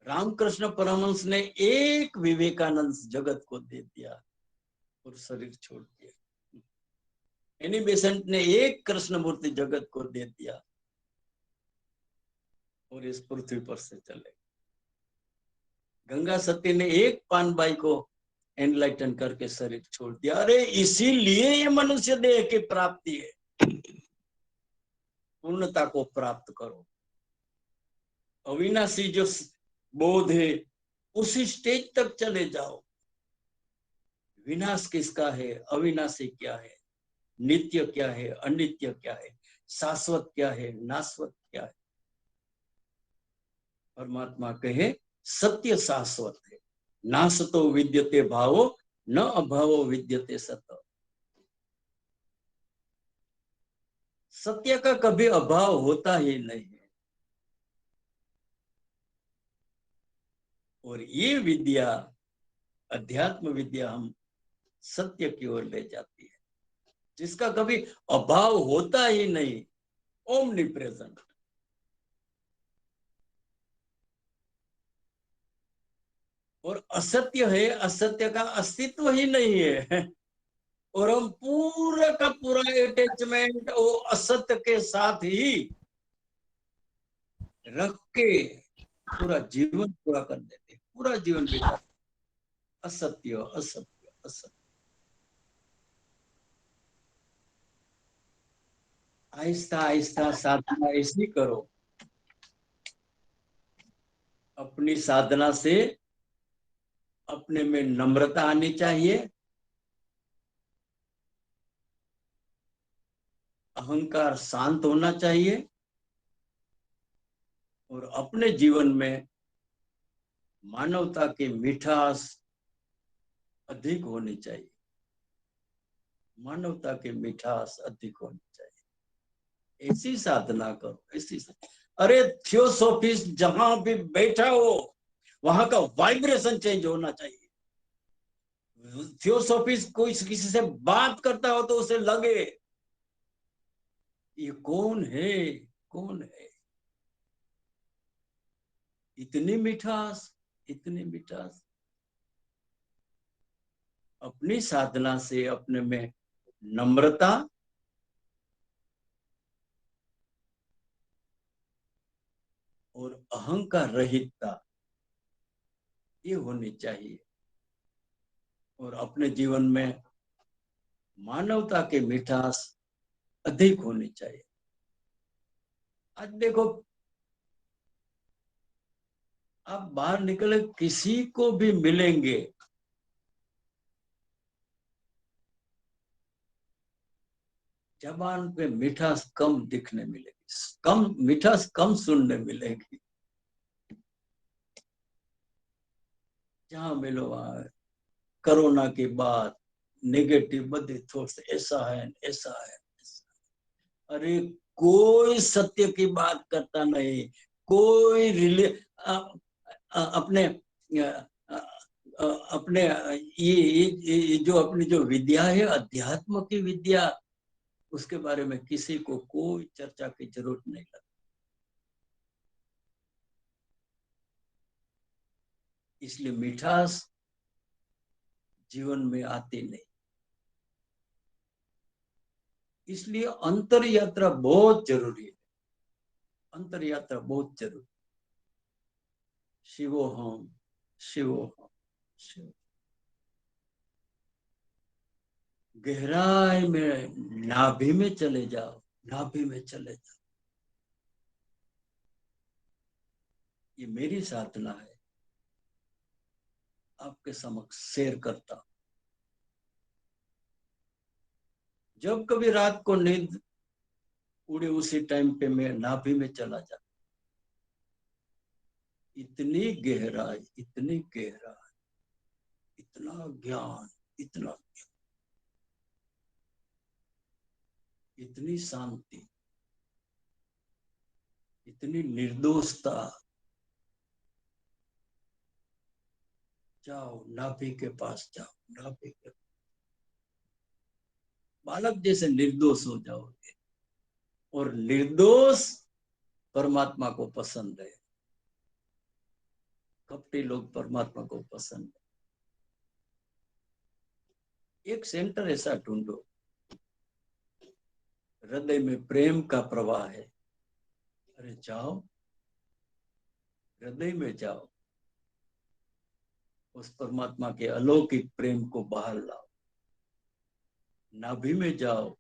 रामकृष्ण परमहंस ने एक विवेकानंद जगत को दे दिया और शरीर छोड़ दिया। एनी बेसेंट ने एक कृष्णमूर्ति जगत को दे दिया और इस पृथ्वी पर से चले। गंगा सती ने एक पानबाई को एनलाइटन करके शरीर छोड़ दिया। अरे इसीलिए ये मनुष्य देह की प्राप्ति है, पूर्णता को प्राप्त करो। अविनाशी जो बोध है उसी स्टेज तक चले जाओ। विनाश किसका है, अविनाशी क्या है, नित्य क्या है, अनित्य क्या है, शाश्वत क्या है, नाशवत क्या है। परमात्मा कहे सत्य शाश्वत है, नाश तो विद्यते भावो न अभावो विद्यते सत। सत्य का कभी अभाव होता ही नहीं है। और ये विद्या, अध्यात्म विद्या हम सत्य की ओर ले जाती है, जिसका कभी अभाव होता ही नहीं, ओमनी प्रेजेंट। और असत्य है, असत्य का अस्तित्व ही नहीं है, और हम पूरा का पूरा अटैचमेंट वो असत्य के साथ ही रख के पूरा जीवन पूरा कर देते, पूरा जीवन बिता असत्य असत्य असत्य। आहिस्ता आहिस्ता साधना ऐसी करो, अपनी साधना से अपने में नम्रता आनी चाहिए, अहंकार शांत होना चाहिए, और अपने जीवन में मानवता की मिठास अधिक होनी चाहिए, मानवता की मिठास अधिक होनी चाहिए। ऐसी साधना करो, ऐसी अरे थियोसॉफिस्ट जहां भी बैठा हो वहां का वाइब्रेशन चेंज होना चाहिए। थियोसॉफिस्ट कोई किसी से बात करता हो तो उसे लगे ये कौन है, कौन है। इतनी मिठास, इतनी मिठास। अपनी साधना से अपने में नम्रता और अहंकार रहितता ये होनी चाहिए, और अपने जीवन में मानवता की मिठास अधिक होनी चाहिए। आज देखो, आप बाहर निकले किसी को भी मिलेंगे, जबान पे मिठास कम दिखने मिलेगी। कम मिठास कम सुनने मिलेगी। जहां मिलो वहां कोरोना के बाद नेगेटिव बदे थॉट्स, ऐसा है ऐसा है ऐसा है। अरे कोई सत्य की बात करता नहीं, कोई अपने अपने ये जो अपनी जो विद्या है अध्यात्म की विद्या, उसके बारे में किसी को कोई चर्चा की जरूरत नहीं लगती। इसलिए मिठास जीवन में आती नहीं। इसलिए अंतर यात्रा बहुत जरूरी है, अंतर यात्रा बहुत जरूरी। शिवोहम शिवोहम शिव, गहराई में नाभि में चले जाओ, नाभि में चले जाओ। ये मेरी साधना है, आपके समक्ष शेयर करता हूं। जब कभी रात को नींद उड़े उसी टाइम पे मैं नाभि में चला जाता। इतनी गहराई, इतनी गहराई, इतना ज्ञान, इतना इतनी शांति, इतनी निर्दोषता। जाओ नाभि के पास जाओ, नाभि के बालक जैसे निर्दोष हो जाओगे। और निर्दोष परमात्मा को पसंद है, कपटी लोग परमात्मा को पसंद है। एक सेंटर ऐसा ढूंढो, हृदय में प्रेम का प्रवाह है। अरे जाओ, हृदय में जाओ, उस परमात्मा के अलौकिक प्रेम को बाहर लाओ। नाभि में जाओ,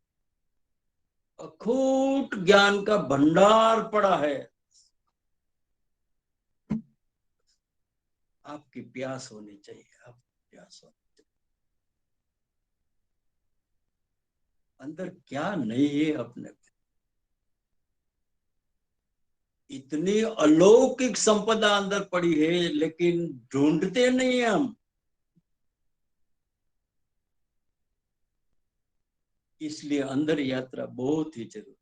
अखूट ज्ञान का भंडार पड़ा है। आपकी प्यास होनी चाहिए, आपकी प्यास होनी चाहिए। अंदर क्या नहीं है अपने में, इतनी अलौकिक संपदा अंदर पड़ी है, लेकिन ढूंढते नहीं है हम। इसलिए अंदर यात्रा बहुत ही जरूरी,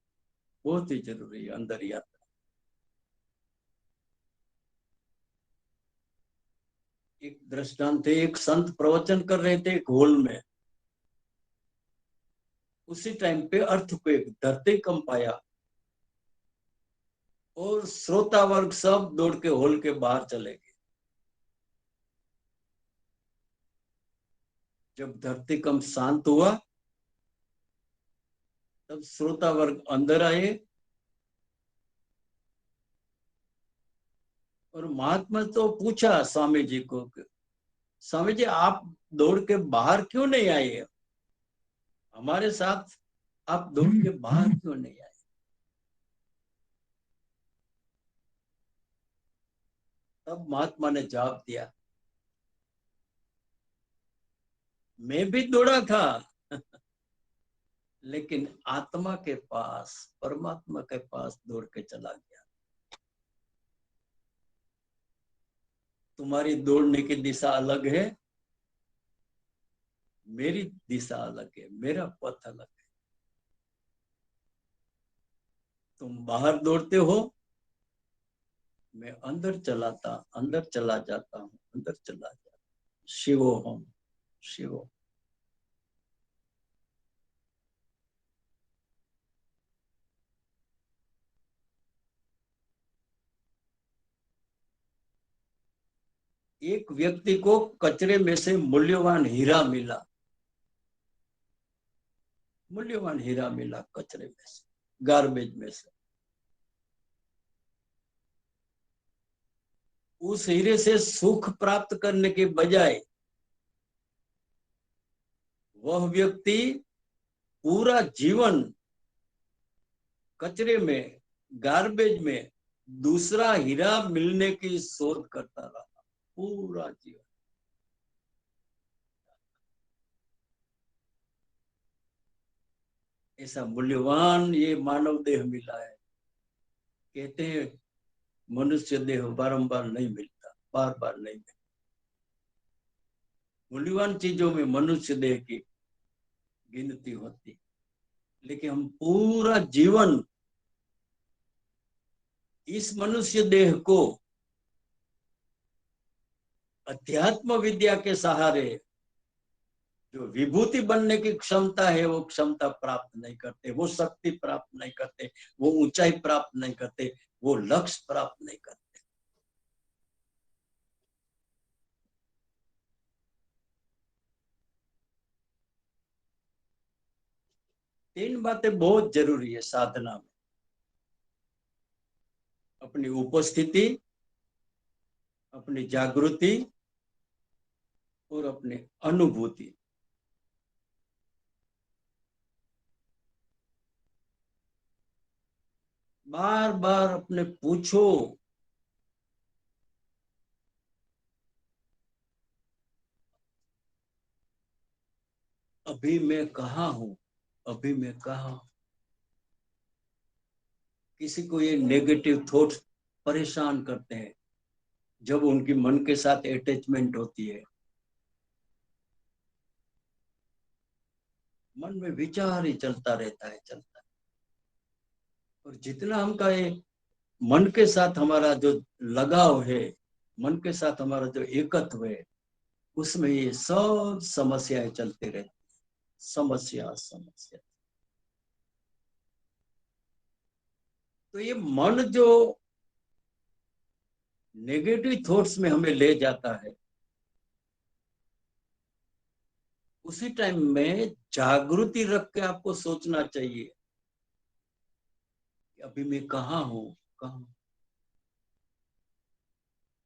बहुत ही जरूरी है अंदर यात्रा। एक दृष्टांत थे, एक संत प्रवचन कर रहे थे एक हॉल में। उसी टाइम पे अर्थक्वेक, धरती कंप आया और श्रोता वर्ग सब दौड़ के हॉल के बाहर चले गए। जब धरती कंप शांत हुआ तब श्रोता वर्ग अंदर आए और महात्मा तो पूछा स्वामी जी को, स्वामी जी आप दौड़ के बाहर क्यों नहीं आए, हमारे साथ आप दौड़ के बाहर क्यों नहीं आए। तब महात्मा ने जवाब दिया, मैं भी दौड़ा था लेकिन आत्मा के पास, परमात्मा के पास दौड़ के चला गया। तुम्हारी दौड़ने की दिशा अलग है, मेरी दिशा अलग है, मेरा पथ अलग है। तुम बाहर दौड़ते हो, मैं अंदर चला जाता हूँ, अंदर चला जाता हूँ। शिवो हम शिवो। एक व्यक्ति को कचरे में से मूल्यवान हीरा मिला, मूल्यवान हीरा मिला कचरे में से, गार्बेज में से। उस हीरे से सुख प्राप्त करने के बजाय वह व्यक्ति पूरा जीवन कचरे में, गार्बेज में दूसरा हीरा मिलने की शोध करता रहा पूरा जीवन। ऐसा मूल्यवान ये मानव देह मिला है, कहते हैं मनुष्य देह बारंबार नहीं मिलता, बार बार नहीं मिलता। मूल्यवान चीजों में मनुष्य देह की गिनती होती, लेकिन हम पूरा जीवन इस मनुष्य देह को अध्यात्म विद्या के सहारे जो विभूति बनने की क्षमता है वो क्षमता प्राप्त नहीं करते, वो शक्ति प्राप्त नहीं करते, वो ऊंचाई प्राप्त नहीं करते, वो लक्ष्य प्राप्त नहीं करते। तीन बातें बहुत जरूरी है साधना में। अपनी उपस्थिति, अपनी जागृति और अपनी अनुभूति। बार बार अपने पूछो, अभी मैं कहाँ हूं, अभी मैं कहाँ हूं। किसी को ये नेगेटिव थॉट्स परेशान करते हैं जब उनकी मन के साथ अटैचमेंट होती है। मन में विचार ही चलता रहता है, चलता है। और जितना हमका ये मन के साथ हमारा जो लगाव है, मन के साथ हमारा जो एकत्व है, उसमें ये सब समस्याएं चलते रहती, समस्या समस्या। तो ये मन जो नेगेटिव थॉट्स में हमें ले जाता है, उसी टाइम में जागृति रख के आपको सोचना चाहिए कि अभी मैं कहाँ हूँ, कहाँ।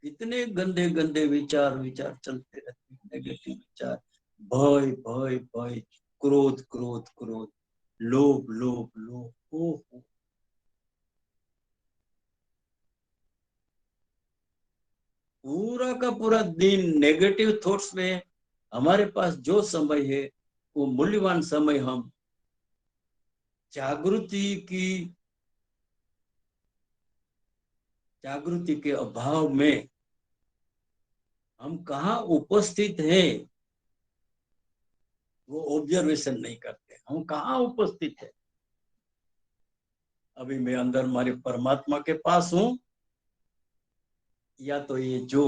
इतने गंदे गंदे विचार विचार चलते रहते हैं, नेगेटिव विचार, भय भय भय, क्रोध क्रोध क्रोध, लोभ लोभ लोभ। ओह, पूरा का पूरा दिन नेगेटिव थॉट्स में हमारे पास जो समय है वो मूल्यवान समय हम जागृति के अभाव में हम कहाँ उपस्थित हैं वो ऑब्जर्वेशन नहीं करते। हम कहाँ उपस्थित है, अभी मैं अंदर हमारे परमात्मा के पास हूं, या तो ये जो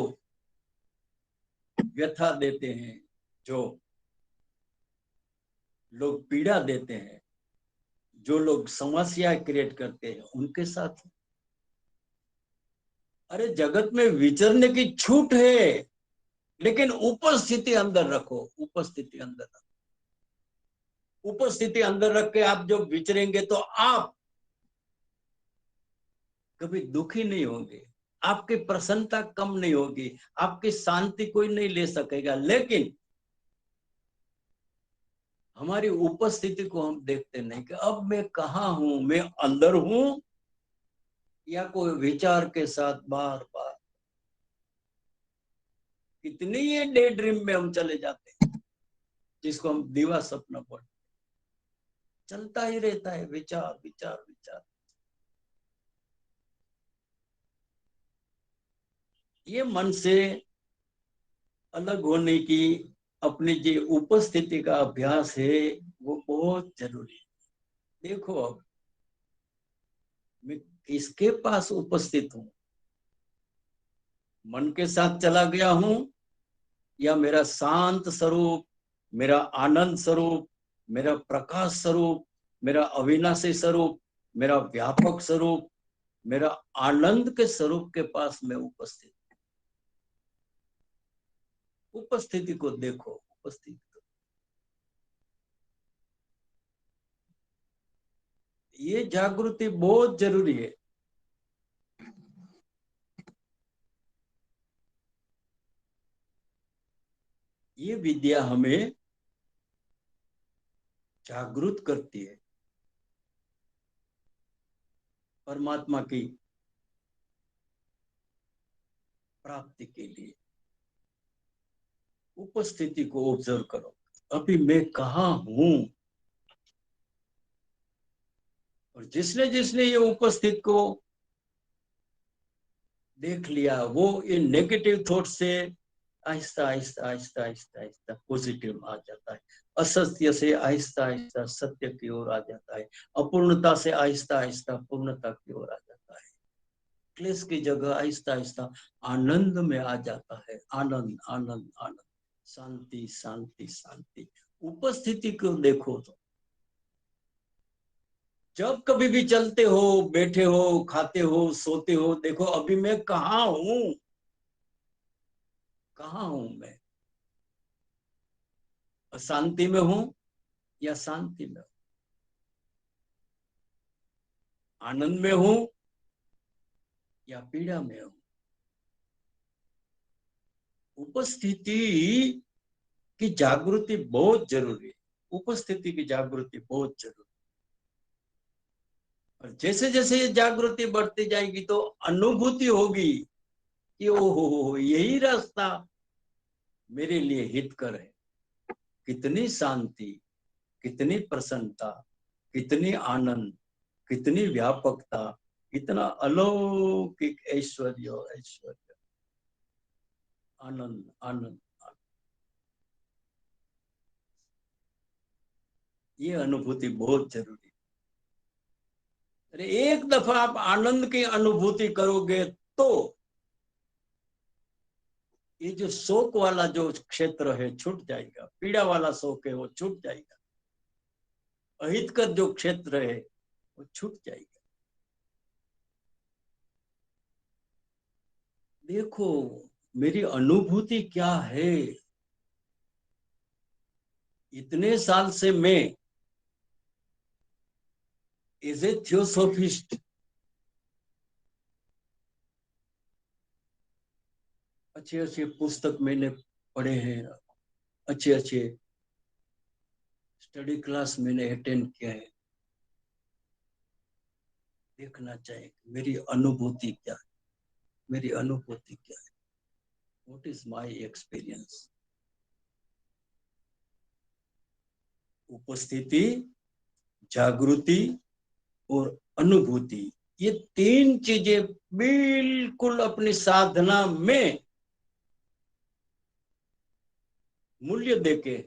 व्यथा देते हैं, जो लोग पीड़ा देते हैं, जो लोग समस्या क्रिएट करते हैं, उनके साथ। अरे जगत में विचरने की छूट है, लेकिन उपस्थिति अंदर रखो, उपस्थिति अंदर रखो। उपस्थिति अंदर रख के आप जब विचरेंगे तो आप कभी दुखी नहीं होंगे, आपकी प्रसन्नता कम नहीं होगी, आपकी शांति कोई नहीं ले सकेगा। लेकिन हमारी उपस्थिति को हम देखते नहीं कि अब मैं कहाँ हूं, मैं अंदर हूं या कोई विचार के साथ बार बार। कितनी ये डे ड्रीम में हम चले जाते हैं, जिसको हम दिवा सपना बोलते, चलता ही रहता है विचार विचार विचार। ये मन से अलग होने की अपनी जो उपस्थिति का अभ्यास है वो बहुत जरूरी है। देखो अब मैं किसके पास उपस्थित हूँ, मन के साथ चला गया हूं या मेरा शांत स्वरूप, मेरा आनंद स्वरूप, मेरा प्रकाश स्वरूप, मेरा अविनाशी स्वरूप, मेरा व्यापक स्वरूप, मेरा आनंद के स्वरूप के पास मैं उपस्थित। उपस्थिति को देखो, उपस्थिति को। ये जागृति बहुत जरूरी है। ये विद्या हमें जागृत करती है परमात्मा की प्राप्ति के लिए। उपस्थिति को ऑब्जर्व करो, अभी मैं कहाँ हूं। और जिसने जिसने ये उपस्थित को देख लिया, वो ये नेगेटिव थॉट से आहिस्ता आहिस्ता आहिस्ता आहिस्ता आहिस्ता पॉजिटिव आ जाता है, असत्य से आहिस्ता आहिस्ता सत्य की ओर आ जाता है, अपूर्णता से आहिस्ता आहिस्ता पूर्णता की ओर आ जाता है, क्लेश की जगह आहिस्ता आहिस्ता आनंद में आ जाता है। आनंद आनंद आनंद, शांति शांति शांति। उपस्थिति को देखो तो जब कभी भी चलते हो, बैठे हो, खाते हो, सोते हो, देखो अभी मैं कहाँ हूं, कहाँ हूं मैं, अशांति में हूं या शांति में हूं, आनंद में हूं या पीड़ा में हूं। उपस्थिति की जागृति बहुत जरूरी है, उपस्थिति की जागृति बहुत जरूरी। और जैसे जैसे ये जागृति बढ़ती जाएगी तो अनुभूति होगी कि ओहो यही रास्ता मेरे लिए हितकर है। कितनी शांति, कितनी प्रसन्नता, कितनी आनंद, कितनी व्यापकता, कितना अलौकिक ऐश्वर्य, ऐश्वर्य, आनंद आनंद। ये अनुभूति बहुत जरूरी है। अरे एक दफा आप आनंद की अनुभूति करोगे तो ये जो शोक वाला जो क्षेत्र है छूट जाएगा, पीड़ा वाला शोक है वो छूट जाएगा, अहितकर जो क्षेत्र है वो छूट जाएगा। देखो मेरी अनुभूति क्या है, इतने साल से मैं एज ए थियोसोफिस्ट अच्छे अच्छे पुस्तक मैंने पढ़े हैं, अच्छे अच्छे स्टडी क्लास मैंने अटेंड किया है। देखना चाहिए मेरी अनुभूति क्या है, मेरी अनुभूति क्या है, व्हाट इज माय एक्सपीरियंस। उपस्थिति, जागृति और अनुभूति, ये तीन चीजें बिल्कुल अपनी साधना में मूल्य देके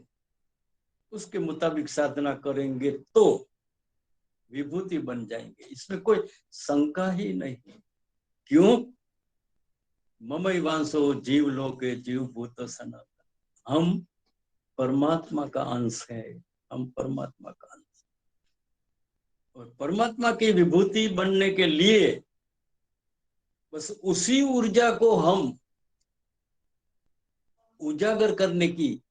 उसके मुताबिक साधना करेंगे तो विभूति बन जाएंगे, इसमें कोई शंका ही नहीं। क्यों? ममैवांसो जीव लोके जीव भूत सनातन, हम परमात्मा का अंश है, हम परमात्मा का अंश। और परमात्मा की विभूति बनने के लिए बस उसी ऊर्जा को हम उजागर करने की,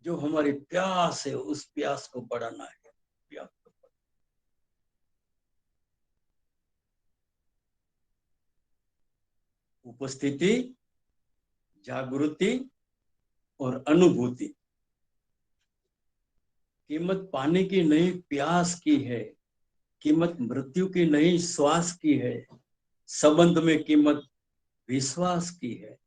जो हमारी प्यास है उस प्यास को बढ़ाना है, प्यास को। उपस्थिति, जागृति और अनुभूति। कीमत पानी की नहीं प्यास की है, कीमत मृत्यु की नहीं श्वास की है, संबंध में कीमत विश्वास की है।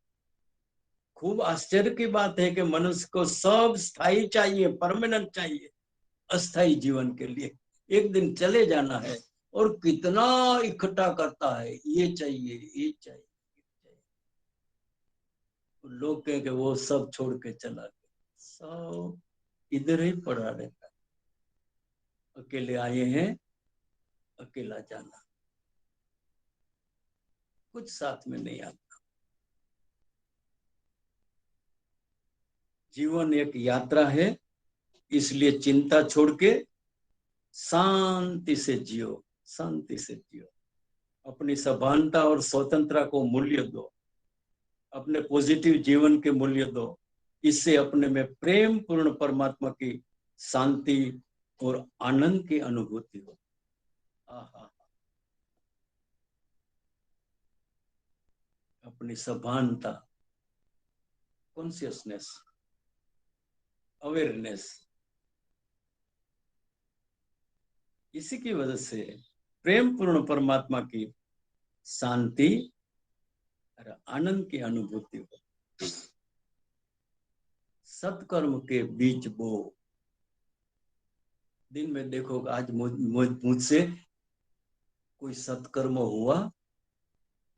खूब आश्चर्य की बात है कि मनुष्य को सब स्थायी चाहिए, परमानेंट चाहिए, अस्थायी जीवन के लिए एक दिन चले जाना है, और कितना इकट्ठा करता है, ये चाहिए ये चाहिए। लोग कहें कि वो सब छोड़ के चला गया, सब इधर ही पड़ा रहता है। अकेले आए हैं, अकेला जाना, कुछ साथ में नहीं आता। जीवन एक यात्रा है, इसलिए चिंता छोड़ के शांति से जियो, शांति से जियो। अपनी सभानता और स्वतंत्रता को मूल्य दो, अपने पॉजिटिव जीवन के मूल्य दो। इससे अपने में प्रेम पूर्ण परमात्मा की शांति और आनंद की अनुभूति हो। अपनी सभानता, कॉन्शियसनेस, अवेयरनेस, इसी की वजह से प्रेम पूर्ण परमात्मा की शांति और आनंद की अनुभूति हो। सत्कर्म के बीच बो। दिन में देखो आज मुझसे कोई सत्कर्म हुआ,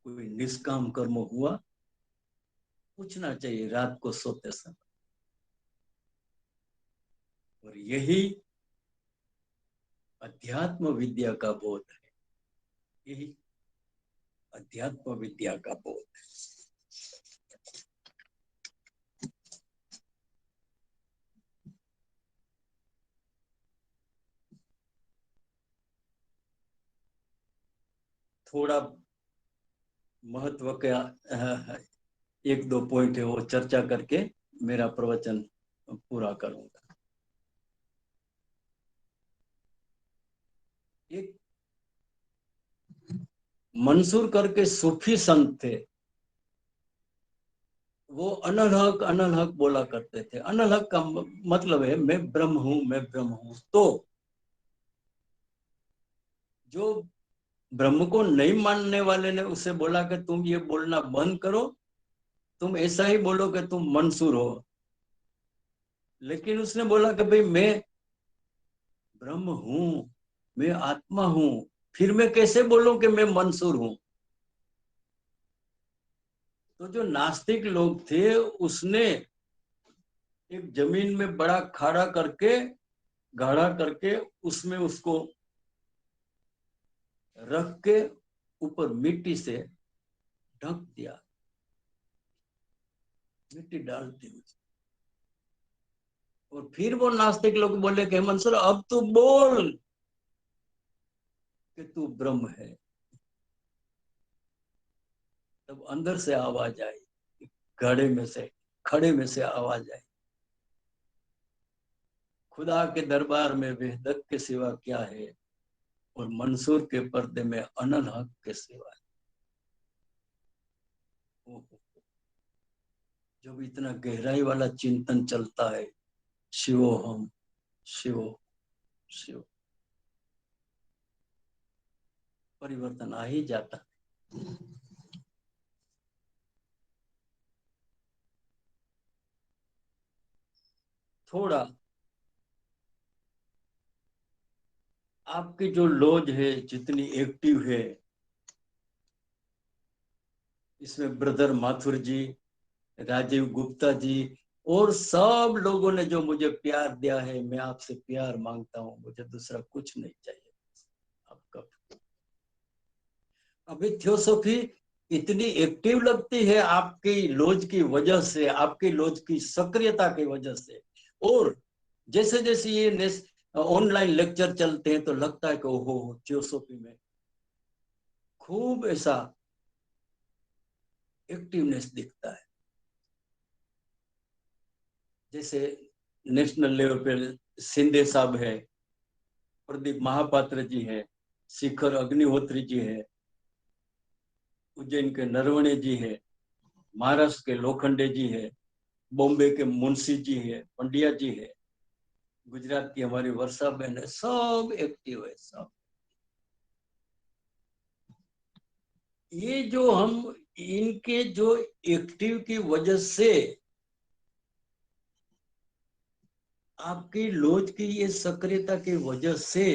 कोई निष्काम कर्म हुआ, पूछना चाहिए रात को सोते समय। और यही अध्यात्म विद्या का बोध है, यही अध्यात्म विद्या का बोध है। थोड़ा महत्व का एक दो पॉइंट है, वो चर्चा करके मेरा प्रवचन पूरा करूंगा। एक मंसूर करके सूफी संत थे, वो अनल हक बोला करते थे। अनल हक का मतलब है मैं ब्रह्म हूं, मैं ब्रह्म हूं। तो जो ब्रह्म को नहीं मानने वाले ने उसे बोला कि तुम ये बोलना बंद करो, तुम ऐसा ही बोलो कि तुम मंसूर हो। लेकिन उसने बोला कि भाई मैं ब्रह्म हूं, मैं आत्मा हूं, फिर मैं कैसे बोलूं कि मैं मंसूर हूं। तो जो नास्तिक लोग थे, उसने एक जमीन में बड़ा खाड़ा करके, गाढ़ा करके, उसमें उसको रख के ऊपर मिट्टी से ढक दिया, मिट्टी डाल दी। और फिर वो नास्तिक लोग बोले कि मंसूर अब तू बोल कि तू ब्रह्म है। तब अंदर से आवाज आई, घड़े में से, खड़े में से आवाज आई, खुदा के दरबार में वेहदक के सिवा क्या है, और मंसूर के पर्दे में अनल हक के सिवा। जब इतना गहराई वाला चिंतन चलता है, शिवो हम, शिवो शिव, परिवर्तन आ ही जाता है। थोड़ा आपकी जो लॉज है जितनी एक्टिव है, इसमें ब्रदर माथुर जी, राजीव गुप्ता जी और सब लोगों ने जो मुझे प्यार दिया है, मैं आपसे प्यार मांगता हूं, मुझे दूसरा कुछ नहीं चाहिए आपका। अभी थियोसॉफी इतनी एक्टिव लगती है आपकी लॉज की वजह से, आपकी लॉज की सक्रियता की वजह से। और जैसे जैसे ये ऑनलाइन लेक्चर चलते हैं तो लगता है कि ओहो, थियोसॉफी में खूब ऐसा एक्टिवनेस दिखता है। जैसे नेशनल लेवल पे शिंदे साहब है, प्रदीप महापात्र जी है, शिखर अग्निहोत्री जी है, उज्जैन के नरवणे जी है, महाराष्ट्र के लोखंडे जी है, बॉम्बे के मुंशी जी है, पंड्या जी है, गुजरात की हमारी वर्षा बहन है, सब एक्टिव है सब। ये जो हम इनके जो एक्टिव की वजह से, आपकी लॉज की ये सक्रियता की वजह से,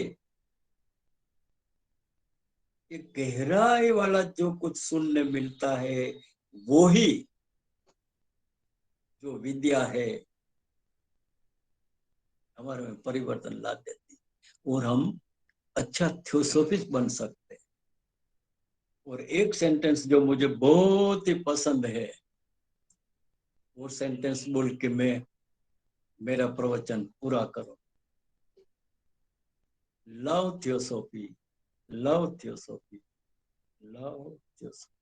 एक गहराई वाला जो कुछ सुनने मिलता है, वो ही जो विद्या है हमारे में परिवर्तन ला देती है, और हम अच्छा थियोसॉफिस्ट बन सकते हैं। और एक सेंटेंस जो मुझे बहुत ही पसंद है, वो सेंटेंस बोल के मैं मेरा प्रवचन पूरा करूं। Love theosophy, love theosophy, love theosophy.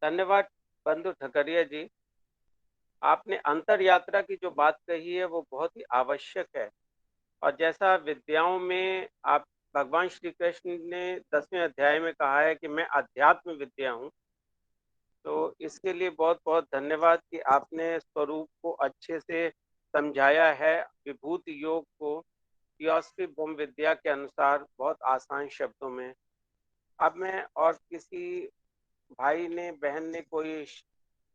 धन्यवाद बंधु ठकरिया जी। आपने अंतर यात्रा की जो बात कही है वो बहुत ही आवश्यक है। और जैसा विद्याओं में आप भगवान श्री कृष्ण ने 10वें अध्याय में कहा है कि मैं अध्यात्म विद्या हूँ, तो इसके लिए बहुत बहुत धन्यवाद कि आपने स्वरूप को अच्छे से समझाया है, विभूति योग को, योस्फी बोम विद्या के अनुसार बहुत आसान शब्दों में। अब मैं और किसी भाई ने बहन ने कोई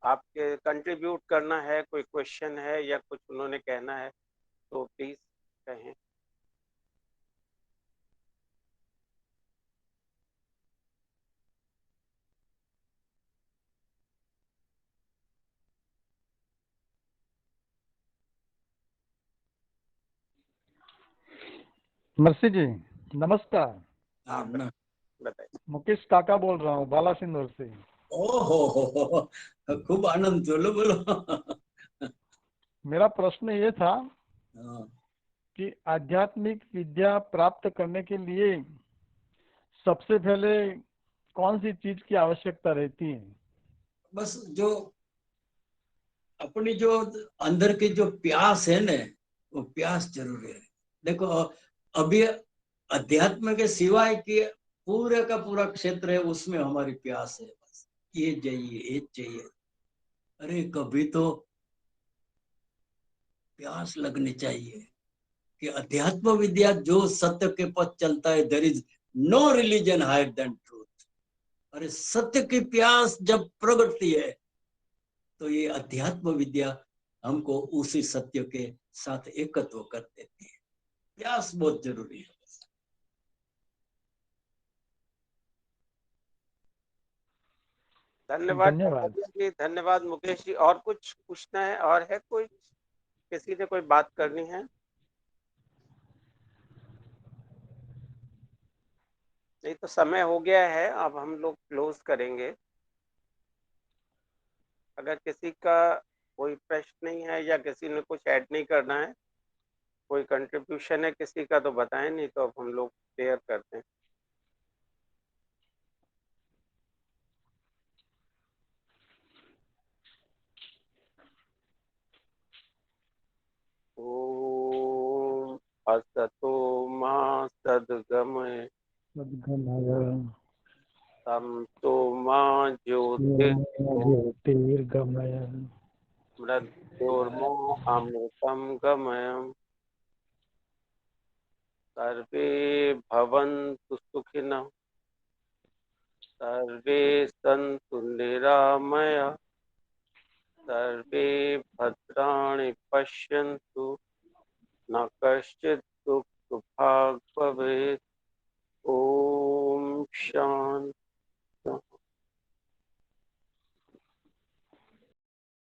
आपके कंट्रीब्यूट करना है, कोई क्वेश्चन है या कुछ उन्होंने कहना है तो प्लीज कहें। मर्सी जी नमस्कार। हाँ, न- बताइए। मुकेश काका बोल रहा हूँ बाला सिंदूर से। ओहो, खूब आनंद, बोलो बोलो। मेरा प्रश्न ये था हाँ, कि आध्यात्मिक विद्या प्राप्त करने के लिए सबसे पहले कौन सी चीज की आवश्यकता रहती है? बस जो अपनी जो अंदर की जो प्यास है ना, वो प्यास जरूरी है। देखो, अभी अध्यात्म के सिवाय के पूरे का पूरा क्षेत्र है, उसमें हमारी प्यास है। बस ये चाहिए, ये चाहिए। अरे कभी तो प्यास लगनी चाहिए कि अध्यात्म विद्या जो सत्य के पथ चलता है, there is no religion higher than truth. अरे सत्य की प्यास जब प्रगटती है, तो ये अध्यात्म विद्या हमको उसी सत्य के साथ एकत्व कर देती है। प्यास बहुत जरूरी है। धन्यवाद धन्यवाद। ठक्करिया जी, धन्यवाद मुकेश जी। और कुछ पूछना है और है कोई, किसी ने कोई बात करनी है? नहीं तो समय हो गया है, अब हम लोग क्लोज करेंगे। अगर किसी का कोई प्रश्न नहीं है या किसी ने कुछ ऐड नहीं करना है, कोई कंट्रीब्यूशन है किसी का तो बताएं, नहीं तो अब हम लोग क्लियर करते हैं। ओम असतो मा सद्गमय सद्गमय तमसो मा ज्योतिर्गमय मृत्योर्मो अमृतं गमय। सर्वे भवन्तु सुखिनः, सर्वे सन्तु निरामया, सर्वे भद्राणि पश्यन्तु, न कश्चित् दुःखभाग् भवेत्। ओम शांति।